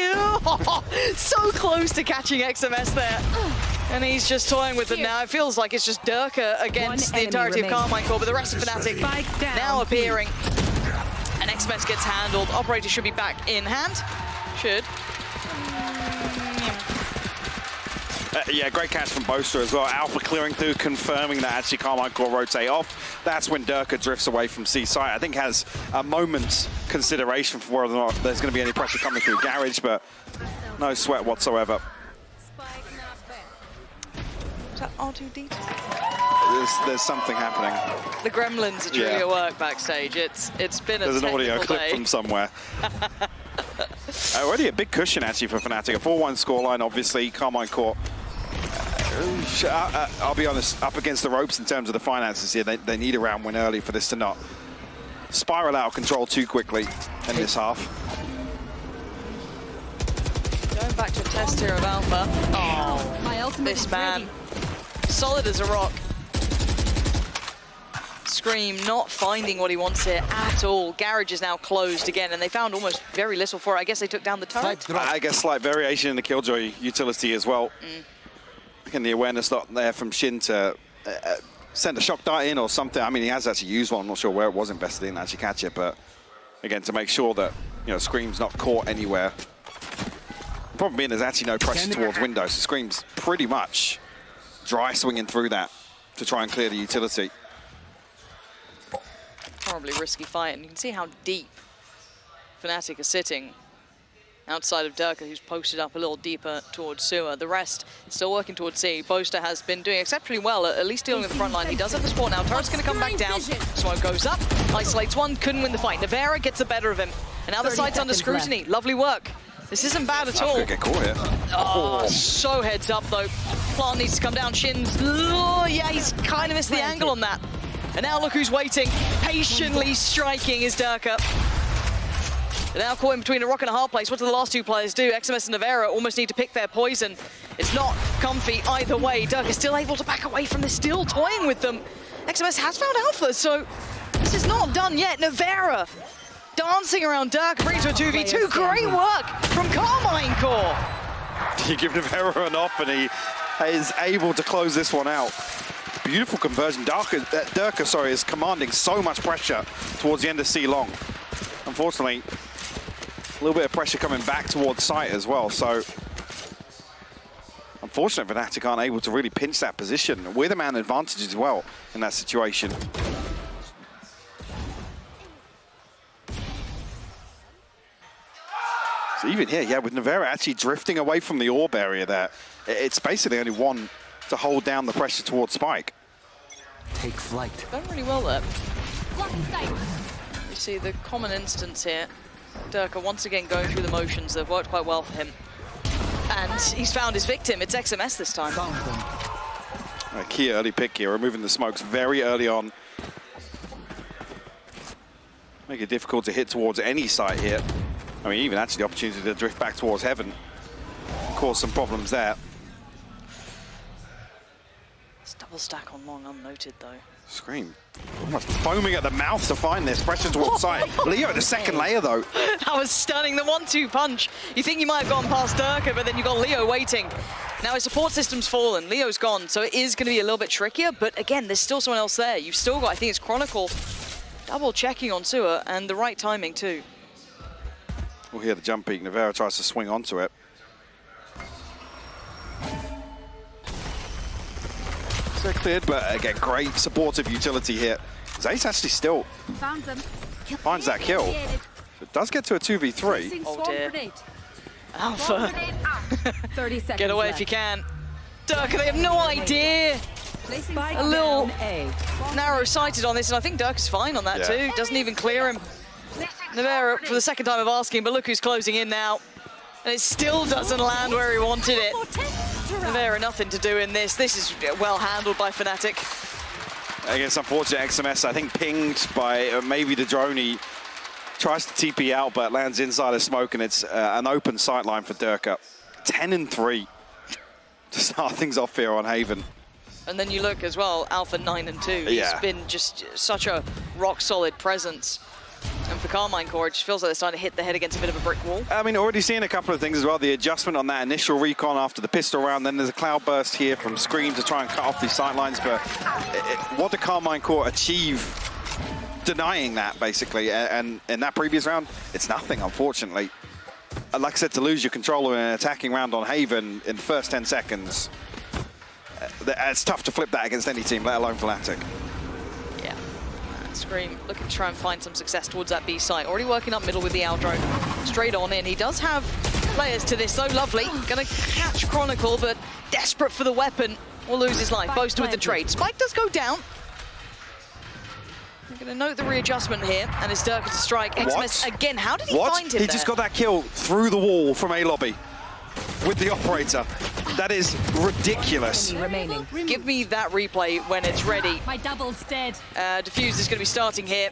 so close to catching XMS there. And he's just toying with them now. It feels like it's just Durka against the entirety of Carmine Core, but the rest of Fnatic now appearing. And XMS gets handled. Operator should be back in hand. Should. Yeah, great catch from Boaster as well. Alpha clearing through, confirming that actually Carmine Core rotate off. That's when Durka drifts away from C site. I think has a moment's consideration for whether or not there's going to be any pressure coming through Garage, but no sweat whatsoever. Is that R2D2? There's something happening. The gremlins are doing at work backstage. It's been a There's an audio technical clip day. from somewhere. Already a big cushion actually for Fnatic. A 4-1 scoreline, obviously. Carmine Core, I'll be honest, up against the ropes in terms of the finances here. They need a round win early for this to not spiral out of control too quickly in this half. Going back to a test here of Alpha. Oh, My ultimate this is man. ready. Solid as a rock. Scream not finding what he wants here at all. Garage is now closed again, and they found almost very little for it. I guess they took down the turret. I guess slight variation in the Killjoy utility as well. And the awareness not there from Shin to send a shock dart in or something. I mean, he has actually used one. I'm not sure where it was invested in to actually catch it, but again, to make sure that, you know, Scream's not caught anywhere. The problem being there's actually no pressure towards windows, so Scream's pretty much dry swinging through that to try and clear the utility. Horribly risky fight, and you can see how deep Fnatic are sitting outside of Durka, who's posted up a little deeper towards sewer. The rest still working towards C. Boaster has been doing exceptionally well, at least dealing with the front line. He does have the support now. Turret's going to come back down. Smoke goes up, isolates one, couldn't win the fight. Nevera gets the better of him, and now the site's under scrutiny. Lovely work. This isn't bad at all. Could get caught here. Oh, so heads up though. Plant needs to come down. Shin's, oh, yeah, he's kind of missed the angle on that. And now look who's waiting. Patiently striking is Durka. They're now caught in between a rock and a hard place. What do the last two players do? XMS and Nevera almost need to pick their poison. It's not comfy either way. Durka's still able to back away from this, still toying with them. XMS has found Alpha, so this is not done yet. Nevera dancing around Durka, brings to a 2v2. Great work from Carmine Core. You give Nevera an op and he is able to close this one out. Beautiful conversion. Durka, is commanding so much pressure towards the end of C long. Unfortunately, a little bit of pressure coming back towards site as well. So, unfortunately, Fnatic aren't able to really pinch that position with a man advantage as well in that situation. So even here, yeah, with Nevera actually drifting away from the orb area there, it's basically only one to hold down the pressure towards Spike. Take flight. Done really well there. You see the common instance here Durka once again going through the motions that have worked quite well for him. And he's found his victim. It's XMS this time. A key early pick here, removing the smokes very early on. Make it difficult to hit towards any site here. I mean, even actually the opportunity to drift back towards heaven cause some problems there. It's double stack on long, unnoted though. Scream. Almost foaming at the mouth to find this. Pressure towards side. Leo at the second layer though. That was stunning, the 1-2 punch. You think you might have gone past Durka, but then you've got Leo waiting. Now his support system's fallen, Leo's gone, so it is going to be a little bit trickier, but again, there's still someone else there. You've still got, I think it's Chronicle, double checking on Sewer, and the right timing too. We'll hear the jump peak. Nevera tries to swing onto it. So cleared, but again, great supportive utility here. Zace actually still finds that kill. So it does get to a 2v3. Oh dear. Alpha. 30 seconds Get away if you can. Durka, they have no idea. A little narrow-sighted on this, and I think Durka's fine on that too. Doesn't even clear him. Nevera for the second time of asking, but look who's closing in now. And it still doesn't land where he wanted it. Nevera, nothing to do in this. This is well handled by Fnatic. I guess unfortunate XMS, I think pinged by maybe the drone. He tries to TP out, but lands inside a smoke, and it's an open sightline for Durka. 10-3 to start things off here on Haven. And then you look as well, Alpha 9-2. He's been just such a rock-solid presence. And for Carmine Core, it just feels like they're starting to hit the head against a bit of a brick wall. I mean, already seeing a couple of things as well. The adjustment on that initial recon after the pistol round. Then there's a cloud burst here from Scream to try and cut off these sightlines. But what did Carmine Core achieve denying that, basically? And in that previous round, it's nothing, unfortunately. Like I said, to lose your control in an attacking round on Haven in the first 10 seconds, it's tough to flip that against any team, let alone Fnatic. Yeah. Scream looking to try and find some success towards that B site. Already working up middle with the Aldro. Straight on in. He does have layers to this, though. Lovely. Gonna catch Chronicle, but desperate for the weapon. Will lose his life. Boaster with the trade. Spike does go down. I'm gonna note the readjustment here, and it's Durka to strike. XMS again. How did he find him He just got that kill through the wall from A lobby with the operator. That is ridiculous. Give me that replay when it's ready. My double's dead. Diffuse is going to be starting here.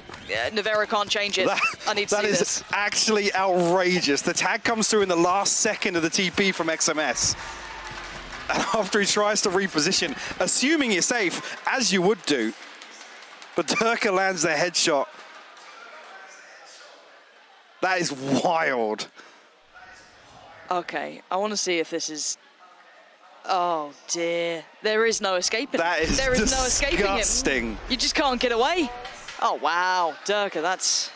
Nevera can't change it. I need to see this. That is actually outrageous. The tag comes through in the last second of the TP from XMS. And after he tries to reposition, assuming you're safe, as you would do, but Durka lands their headshot. That is wild. Okay, I want to see if this is... Oh dear, there is no escaping him. That is there is no escaping him. You just can't get away. Oh wow, Durka, that's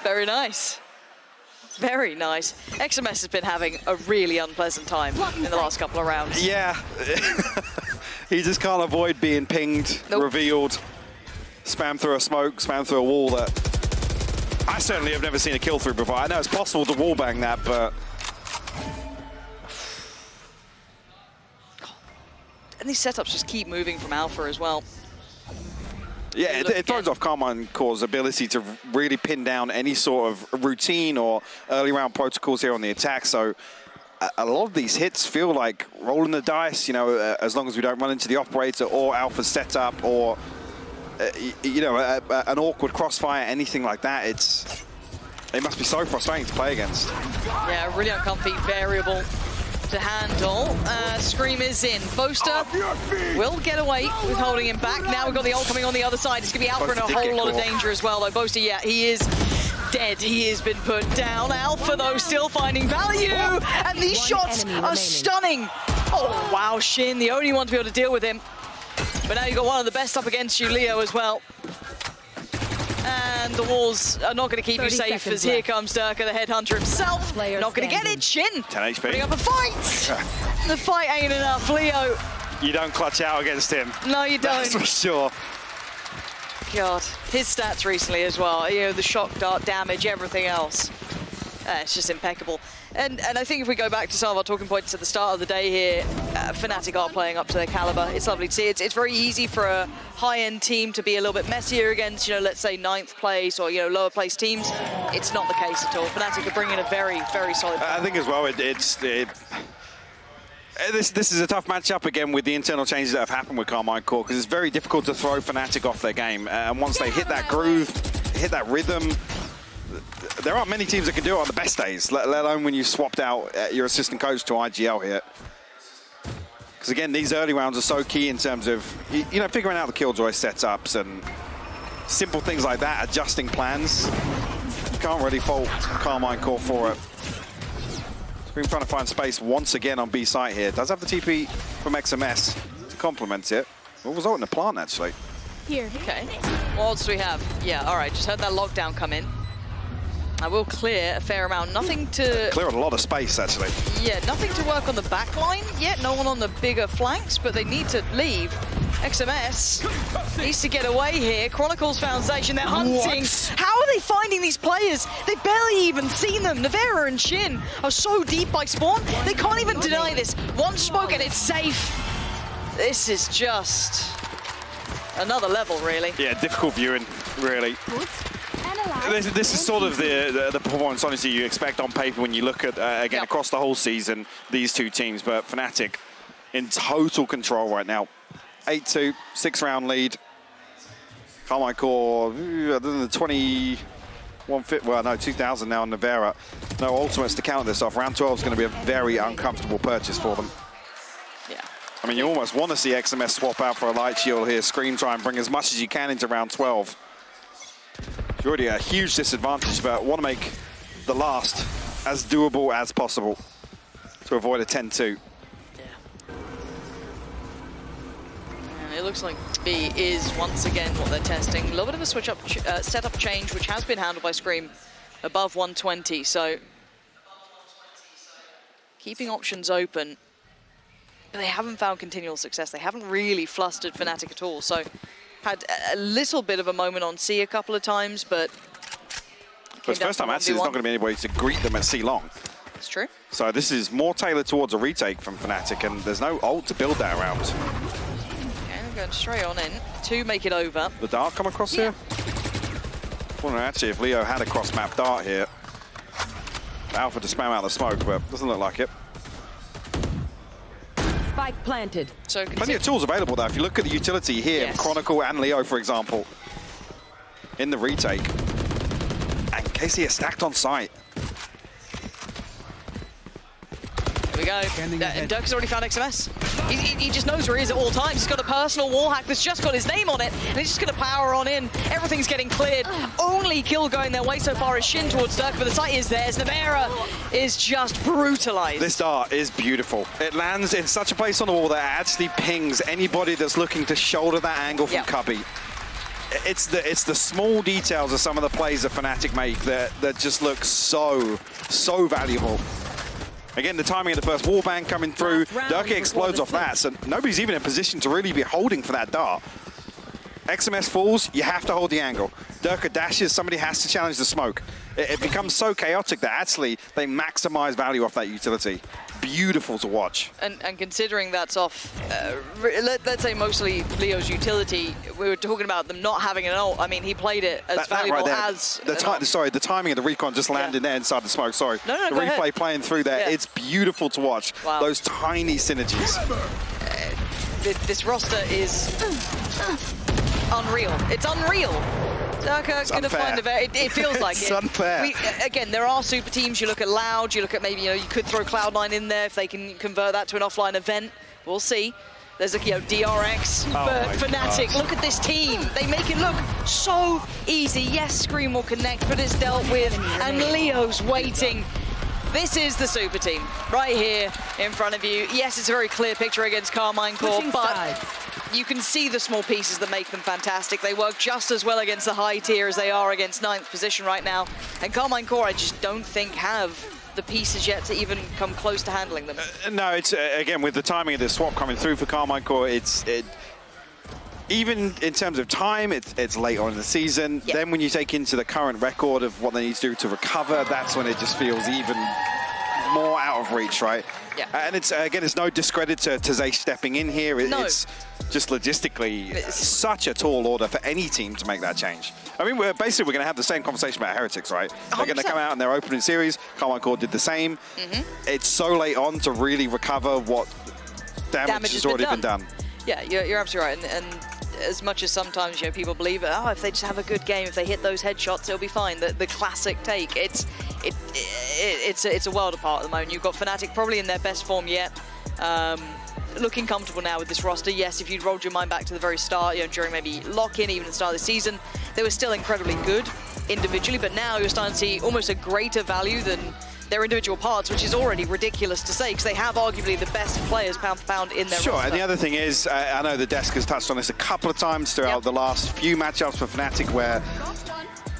very nice. Very nice. XMS has been having a really unpleasant time in the last couple of rounds. Yeah, he just can't avoid being pinged, revealed, spam through a smoke, spam through a wall that I certainly have never seen a kill through before. I know it's possible to wallbang that, but... And these setups just keep moving from Alpha as well. Yeah, it throws off Carmine Core's ability to really pin down any sort of routine or early round protocols here on the attack. So a lot of these hits feel like rolling the dice, you know, as long as we don't run into the operator or Alpha's setup or, you know, an awkward crossfire, anything like that. It must be so frustrating to play against. Yeah, really uncomfy variable to handle. Scream is in. Boaster will get away with holding him back. Now we've got the ult coming on the other side. It's going to be Alpha in a whole lot of danger as well, though. Boaster, yeah, he is dead. He has been put down. Alpha, though, still finding value. And these shots are stunning. Oh, wow, Shin, the only one to be able to deal with him. But now you've got one of the best up against you, Leo, as well. And the walls are not going to keep you safe as here comes Durka, the headhunter himself. Not going to get it. Shin 10 HP. putting up a fight. The fight ain't enough, Leo. You don't clutch out against him. No, you don't. That's for sure. God, his stats recently as well. You know, the shock dart damage, everything else. It's just impeccable. And I think if we go back to some of our talking points at the start of the day here, Fnatic are playing up to their caliber. It's lovely to see. It's very easy for a high-end team to be a little bit messier against, you know, let's say 9th place or, you know, lower place teams. It's not the case at all. Fnatic are bringing a very, very solid I think as well, this is a tough matchup again with the internal changes that have happened with Carmine Core, because it's very difficult to throw Fnatic off their game. And once they hit that groove, hit that rhythm, there aren't many teams that can do it on the best days, let alone when you swapped out your assistant coach to IGL here. Because again, these early rounds are so key in terms of, you know, figuring out the Killjoy setups and simple things like that, adjusting plans. You can't really fault Carmine Core for it. Scream trying to find space once again on B site here. Does have the TP from XMS to complement it. Will result in a plant, actually. Here. Okay. What else do we have? Yeah, all right. Just heard that lockdown come in. I will clear a fair amount. Nothing to... Clear a lot of space, actually. Yeah, nothing to work on the back line yet. No one on the bigger flanks, but they need to leave. XMS needs to get away here. Chronicles Foundation, they're hunting. What? How are they finding these players? They've barely even seen them. Nevera and Shin are so deep by spawn, they can't even deny this. One smoke and it's safe. This is just another level, really. Yeah, difficult viewing, really. This is sort of the performance, honestly, you expect on paper when you look at, again, across the whole season, these two teams. But Fnatic in total control right now. 8-2, 6-round lead. Carmine Core, other than the 2000 now on Nevera. No ultimates to counter this off. Round 12 is going to be a very uncomfortable purchase for them. Yeah. I mean, you almost want to see XMS swap out for a light shield here. Scream try and bring as much as you can into round 12. It's already a huge disadvantage, but want to make the last as doable as possible to avoid a 10-2. It looks like B is once again what they're testing. A little bit of a switch up, setup change, which has been handled by Scream above 120. So keeping options open, but they haven't found continual success. They haven't really flustered Fnatic at all. So had a little bit of a moment on C a couple of times, but it's first time actually there's not going to be anybody to greet them at C long. It's true. So this is more tailored towards a retake from Fnatic, and there's no ult to build that around. Going straight on in to make it over. The dart come across here? I wonder actually if Leo had a cross-map dart here. Alpha to spam out the smoke, but doesn't look like it. Spike planted. So plenty of tools available though. If you look at the utility here, Chronicle and Leo, for example, in the retake. And KC is stacked on site. Here we go. Dirk has already found XMS. He just knows where he is at all times. He's got a personal wall hack that's just got his name on it, and he's just going to power on in. Everything's getting cleared. Only kill going their way so far is Shin towards Dirk, but the site is theirs. Nevera is just brutalized. This dart is beautiful. It lands in such a place on the wall that it actually pings anybody that's looking to shoulder that angle from Cubby. It's the small details of some of the plays that Fnatic make that just look so valuable. Again, the timing of the first wallbang coming through, Dirk explodes off that, so nobody's even in a position to really be holding for that dart. XMS falls, you have to hold the angle. Dirk dashes, somebody has to challenge the smoke. It becomes so chaotic that actually they maximize value off that utility. Beautiful to watch. And considering that's off, let's say mostly Leo's utility, we were talking about them not having an ult. I mean, he played it as valuable as... Sorry, the timing of the recon just landed there inside the smoke, sorry. No, the replay playing through there, it's beautiful to watch. Wow. Those tiny synergies. This roster is unreal. It's unreal. Durka's going to find a very... It feels like it's it. unfair. Again, there are super teams. You look at Loud, you look at maybe, you know, you could throw Cloud9 in there if they can convert that to an offline event. We'll see. There's a, you know, DRX, but Fnatic, look at this team. They make it look so easy. Yes, Scream will connect, but it's dealt with, and Leo's waiting. This is the super team right here in front of you. Yes, it's a very clear picture against Carmine Core, but you can see the small pieces that make them fantastic. They work just as well against the high tier as they are against 9th position right now. And Carmine Core, I just don't think have the pieces yet to even come close to handling them. No, it's again with the timing of this swap coming through for Carmine Core, even in terms of time, it's late on in the season. Yeah. Then when you take into the current record of what they need to do to recover, that's when it just feels even more out of reach, right? Yeah. And it's, again, it's no discredit to Zay stepping in here. No. It's just logistically such a tall order for any team to make that change. I mean, we're going to have the same conversation about Heretics, right? They're going to come out in their opening series. Carmine Core did the same. It's so late on to really recover what damage has already been done. Yeah, you're absolutely right. And as much as sometimes people believe, oh, if they just have a good game, if they hit those headshots, it'll be fine. The classic take. It's a world apart at the moment. You've got Fnatic probably in their best form yet. Looking comfortable now with this roster. Yes, if you'd rolled your mind back to the very start, during maybe lock-in, even at the start of the season, they were still incredibly good individually, but now you're starting to see almost a greater value than their individual parts, which is already ridiculous to say, because they have arguably the best players pound for pound in their roster. Sure, and the other thing is, I know the desk has touched on this a couple of times throughout the last few matchups for Fnatic, where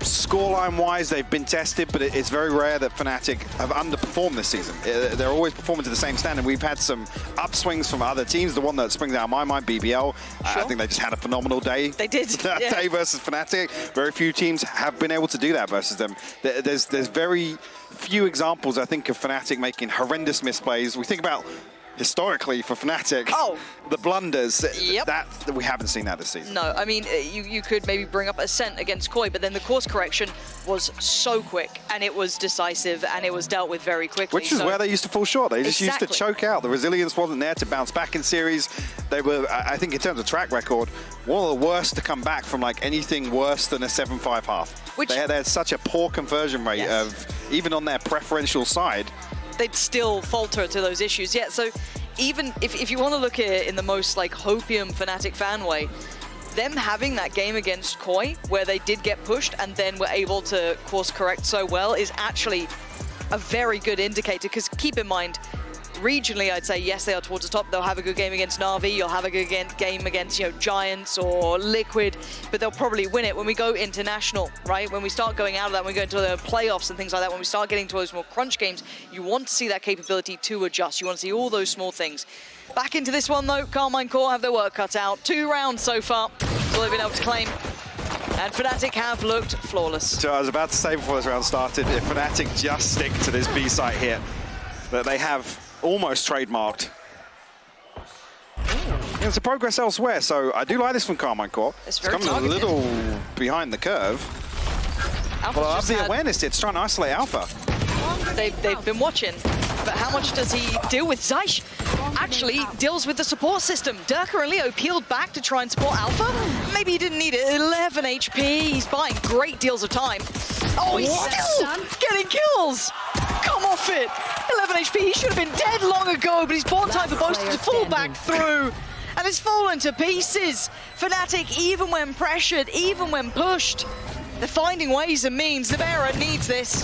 scoreline-wise, they've been tested, but it's very rare that Fnatic have underperformed this season. They're always performing to the same standard. We've had some upswings from other teams. The one that springs out of my mind, BBL, I think they just had a phenomenal day. They did. That day versus Fnatic. Very few teams have been able to do that versus them. There's very few examples, I think, of Fnatic making horrendous misplays. We think about historically for Fnatic, the blunders, that we haven't seen that this season. No, I mean, you could maybe bring up Ascent against Koi, but then the course correction was so quick, and it was decisive, and it was dealt with very quickly. Which is where they used to fall short. They just used to choke out. The resilience wasn't there to bounce back in series. They were, I think in terms of track record, one of the worst to come back from like anything worse than a 7-5 half. They had such a poor conversion rate of, even on their preferential side, they'd still falter to those issues. Yeah, so even if you want to look at it in the most like hopium Fnatic fan way, them having that game against Koi where they did get pushed and then were able to course correct so well is actually a very good indicator, because keep in mind, regionally, I'd say, yes, they are towards the top. They'll have a good game against Na'Vi. You'll have a good game against, Giants or Liquid, but they'll probably win it. When we go international, right? When we start going out of that, when we go into the playoffs and things like that, when we start getting to those more crunch games, you want to see that capability to adjust. You want to see all those small things. Back into this one, though, Carmine Core have their work cut out. 2 rounds so far. That's all they've been able to claim. And Fnatic have looked flawless. So I was about to say before this round started, if Fnatic just stick to this B site here, that they have almost trademarked. There's a progress elsewhere, so I do like this from Carmine Core. It's coming targeted. a little behind the curve. Well, I have the awareness, it's trying to isolate Alpha. They've been watching, but how much does he deal with? Zysh actually deals with the support system. Durka and Leo peeled back to try and support Alpha. Maybe he didn't need it. 11 HP. He's buying great deals of time. Oh, he's still getting kills. Come off it. 11 HP. He should have been dead long ago, but he's bought time for Boasted to fall back through. And it's fallen to pieces. Fnatic, even when pressured, even when pushed, they're finding ways and means. Nevera needs this.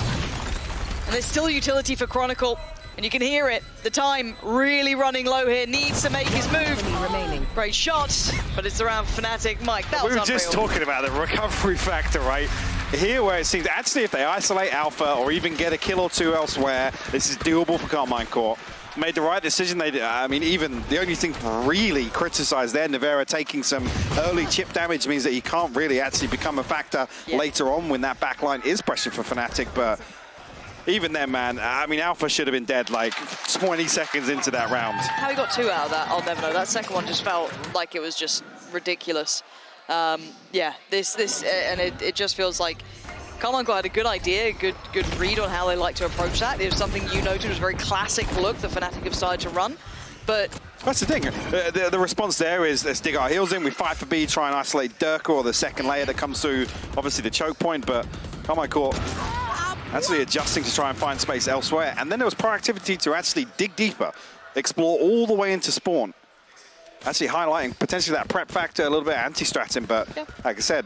And there's still utility for Chronicle. And you can hear it. The time really running low here. Needs to make his move. Great shots, but it's around Fnatic. Mike, that was unreal. We were just talking about the recovery factor, right? Here where it seems, actually, if they isolate Alpha or even get a kill or two elsewhere, this is doable for Carmine Core. Made the right decision. They did. I mean, even the only thing to really criticize there, Nevera taking some early chip damage means that he can't really actually become a factor later on when that backline is pressured for Fnatic, but even then, man, I mean, Alpha should have been dead like 20 seconds into that round. How he got 2 out of that, I'll never know. That second one just felt like it was just ridiculous. Yeah, and it just feels like Carmine Core had a good idea, a good read on how they like to approach that. It was something you noted was a very classic look that Fnatic have started to run, but that's the thing. The response there is let's dig our heels in. We fight for B, try and isolate Durka or the second layer that comes through, obviously the choke point, but Carmine Core actually adjusting to try and find space elsewhere. And then there was proactivity to actually dig deeper, explore all the way into spawn. Actually highlighting potentially that prep factor, a little bit anti-stratum, but like I said,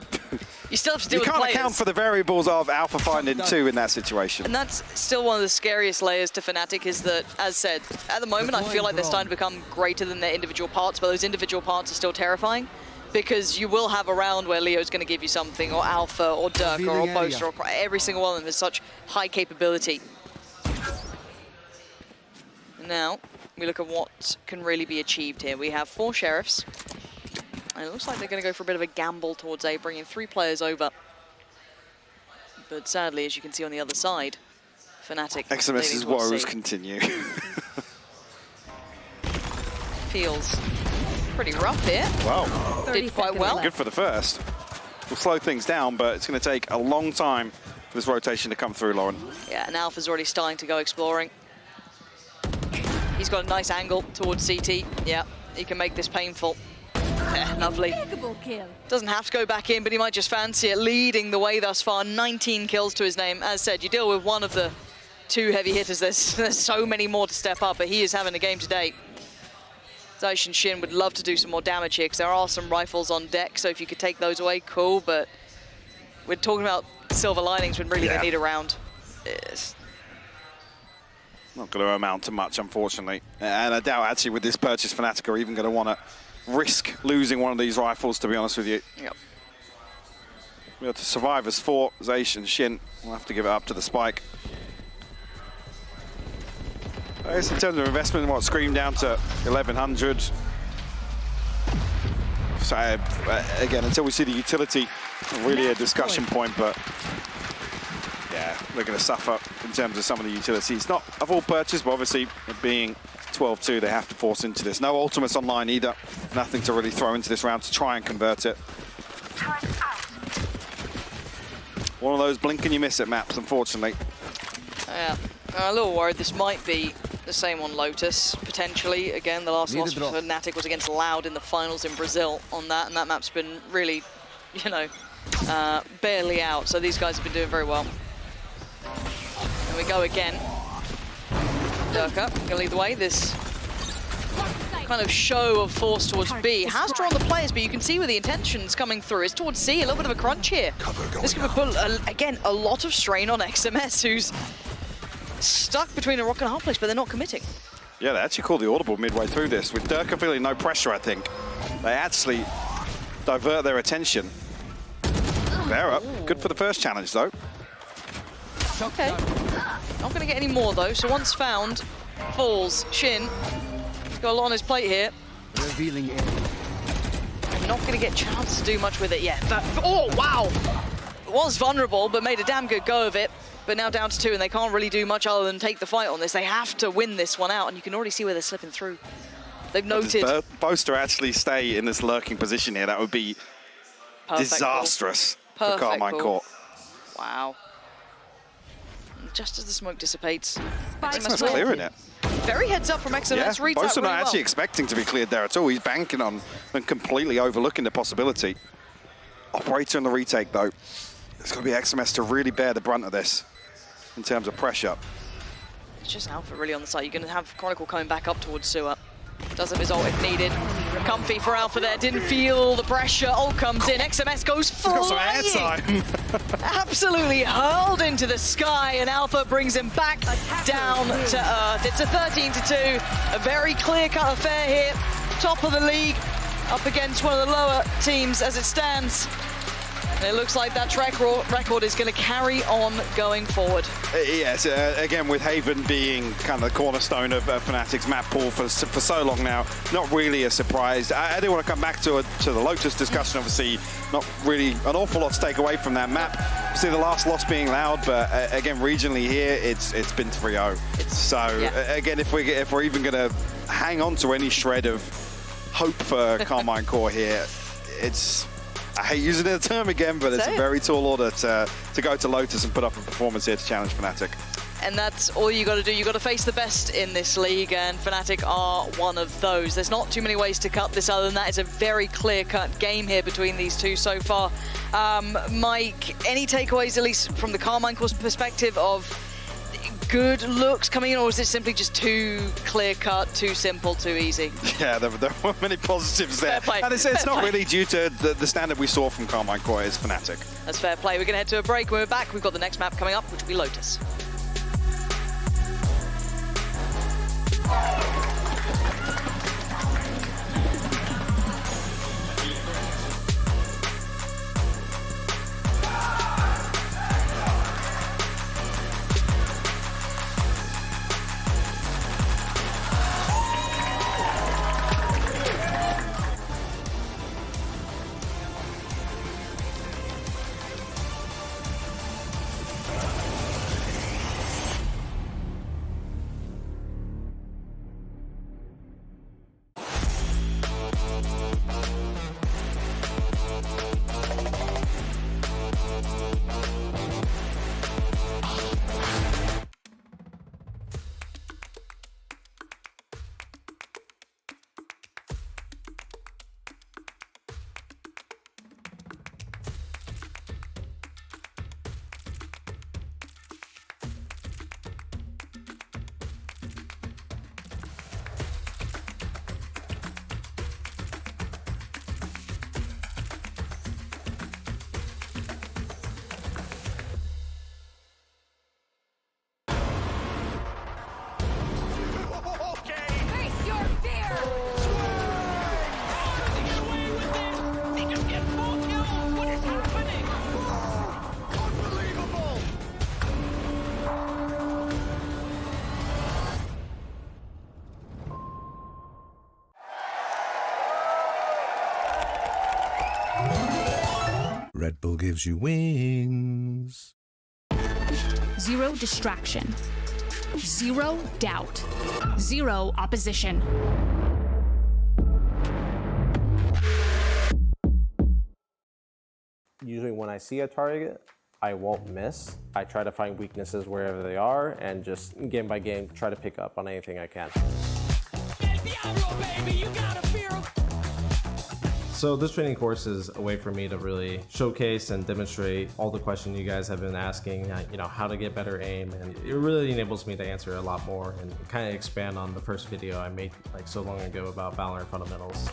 you still have to deal with you can't players. account for the variables of Alpha finding 2 in that situation. And that's still one of the scariest layers to Fnatic is that, as said, at the moment I feel like they're starting to become greater than their individual parts, but those individual parts are still terrifying. Because you will have a round where Leo's going to give you something, or Alpha, or Durka, or Boaster, or every single one of them has such high capability. Now, we look at what can really be achieved here. We have 4 Sheriffs, And it looks like they're going to go for a bit of a gamble towards A, bringing 3 players over. But sadly, as you can see on the other side, Fnatic... XMS's woes continue. Feels pretty rough here. Wow. Did quite well. Good for the first. We'll slow things down, but it's going to take a long time for this rotation to come through, Lauren. Yeah, and Alpha's already starting to go exploring. He's got a nice angle towards CT. Yeah, he can make this painful. Yeah, lovely. Kill. Doesn't have to go back in, but he might just fancy it, leading the way thus far. 19 kills to his name. As said, you deal with one of the 2 heavy hitters. There's so many more to step up, but he is having a game today. Zaishin Shin would love to do some more damage here because there are some rifles on deck, so if you could take those away, cool, but we're talking about silver linings when really they need a round. It's not going to amount to much, unfortunately. And I doubt, actually, with this purchase, Fnatic are even going to want to risk losing one of these rifles, to be honest with you. Yep. We have to survive as 4. Zaishin Shin will have to give it up to the spike. I guess in terms of investment, what, Scream down to 1,100. So, again, until we see the utility, not really a discussion point, but yeah, they're going to suffer in terms of some of the utilities. Not a full purchase, but obviously, it being 12-2, they have to force into this. No ultimates online either. Nothing to really throw into this round to try and convert it. One of those blink and you miss it maps, unfortunately. Yeah, I'm a little worried this might be the same on Lotus, potentially. Again, the last loss for Fnatic was against Loud in the finals in Brazil on that, and that map's been really, you know, barely out. So these guys have been doing very well. And we go again. Durka gonna lead the way. This kind of show of force towards B has drawn the players, but you can see where the intentions coming through. It's towards C, a little bit of a crunch here. This could put, again, a lot of strain on XMS, who's stuck between a rock and a hard place, but they're not committing. Yeah, they actually called the audible midway through this. With Durka feeling no pressure, I think, they actually divert their attention. They're up. Good for the first challenge, though. Okay. Not going to get any more, though. So once found, falls. Shin. He's got a lot on his plate here. Revealing it. Not going to get a chance to do much with it yet. But, oh, wow! Was vulnerable, but made a damn good go of it. But now down to 2, and they can't really do much other than take the fight on this. They have to win this one out, and you can already see where they're slipping through. They've noted. Does Boaster actually stay in this lurking position here? That would be disastrous for Carmine Court. Wow. Just as the smoke dissipates, XMS clearing it. Very heads up from XMS. Yeah, Reads Boaster really not actually expecting to be cleared there at all. He's banking on and completely overlooking the possibility. Operator in the retake, though. It's going to be XMS to really bear the brunt of this in terms of pressure. It's just Alpha really on the side. You're going to have Chronicle coming back up towards Sewer. Does have his ult if needed. Comfy for Alpha there. Didn't feel the pressure. Ult comes in. XMS goes flying. Absolutely hurled into the sky, and Alpha brings him back down to earth. It's a 13-2. A very clear-cut affair here. Top of the league, up against one of the lower teams as it stands. And it looks like that track record is going to carry on going forward. Yes, again, with Haven being kind of the cornerstone of Fnatic's map pool for so long now, not really a surprise. I do want to come back to the Lotus discussion, obviously, not really an awful lot to take away from that map. See the last loss being Loud, but again, regionally here, it's been 3-0. Again, if we're even going to hang on to any shred of hope for Carmine Core here, it's... I hate using the term again, but it's a very tall order to go to Lotus and put up a performance here to challenge Fnatic. And that's all you got to do. You got to face the best in this league, and Fnatic are one of those. There's not too many ways to cut this other than that. It's a very clear-cut game here between these two so far. Mike, any takeaways, at least from the Carmine Course perspective, of good looks coming in, or is it simply just too clear-cut, too simple, too easy? Yeah, there weren't many positives there. And it's not really due to the standard we saw from Carmine Core as Fnatic. That's fair play. We're going to head to a break. When we're back, we've got the next map coming up, which will be Lotus. Red Bull gives you wings. Zero distraction. Zero doubt. Zero opposition. Usually when I see a target, I won't miss. I try to find weaknesses wherever they are and just game by game try to pick up on anything I can. So this training course is a way for me to really showcase and demonstrate all the questions you guys have been asking, you know, how to get better aim, and it really enables me to answer a lot more and kind of expand on the first video I made like so long ago about Valorant fundamentals.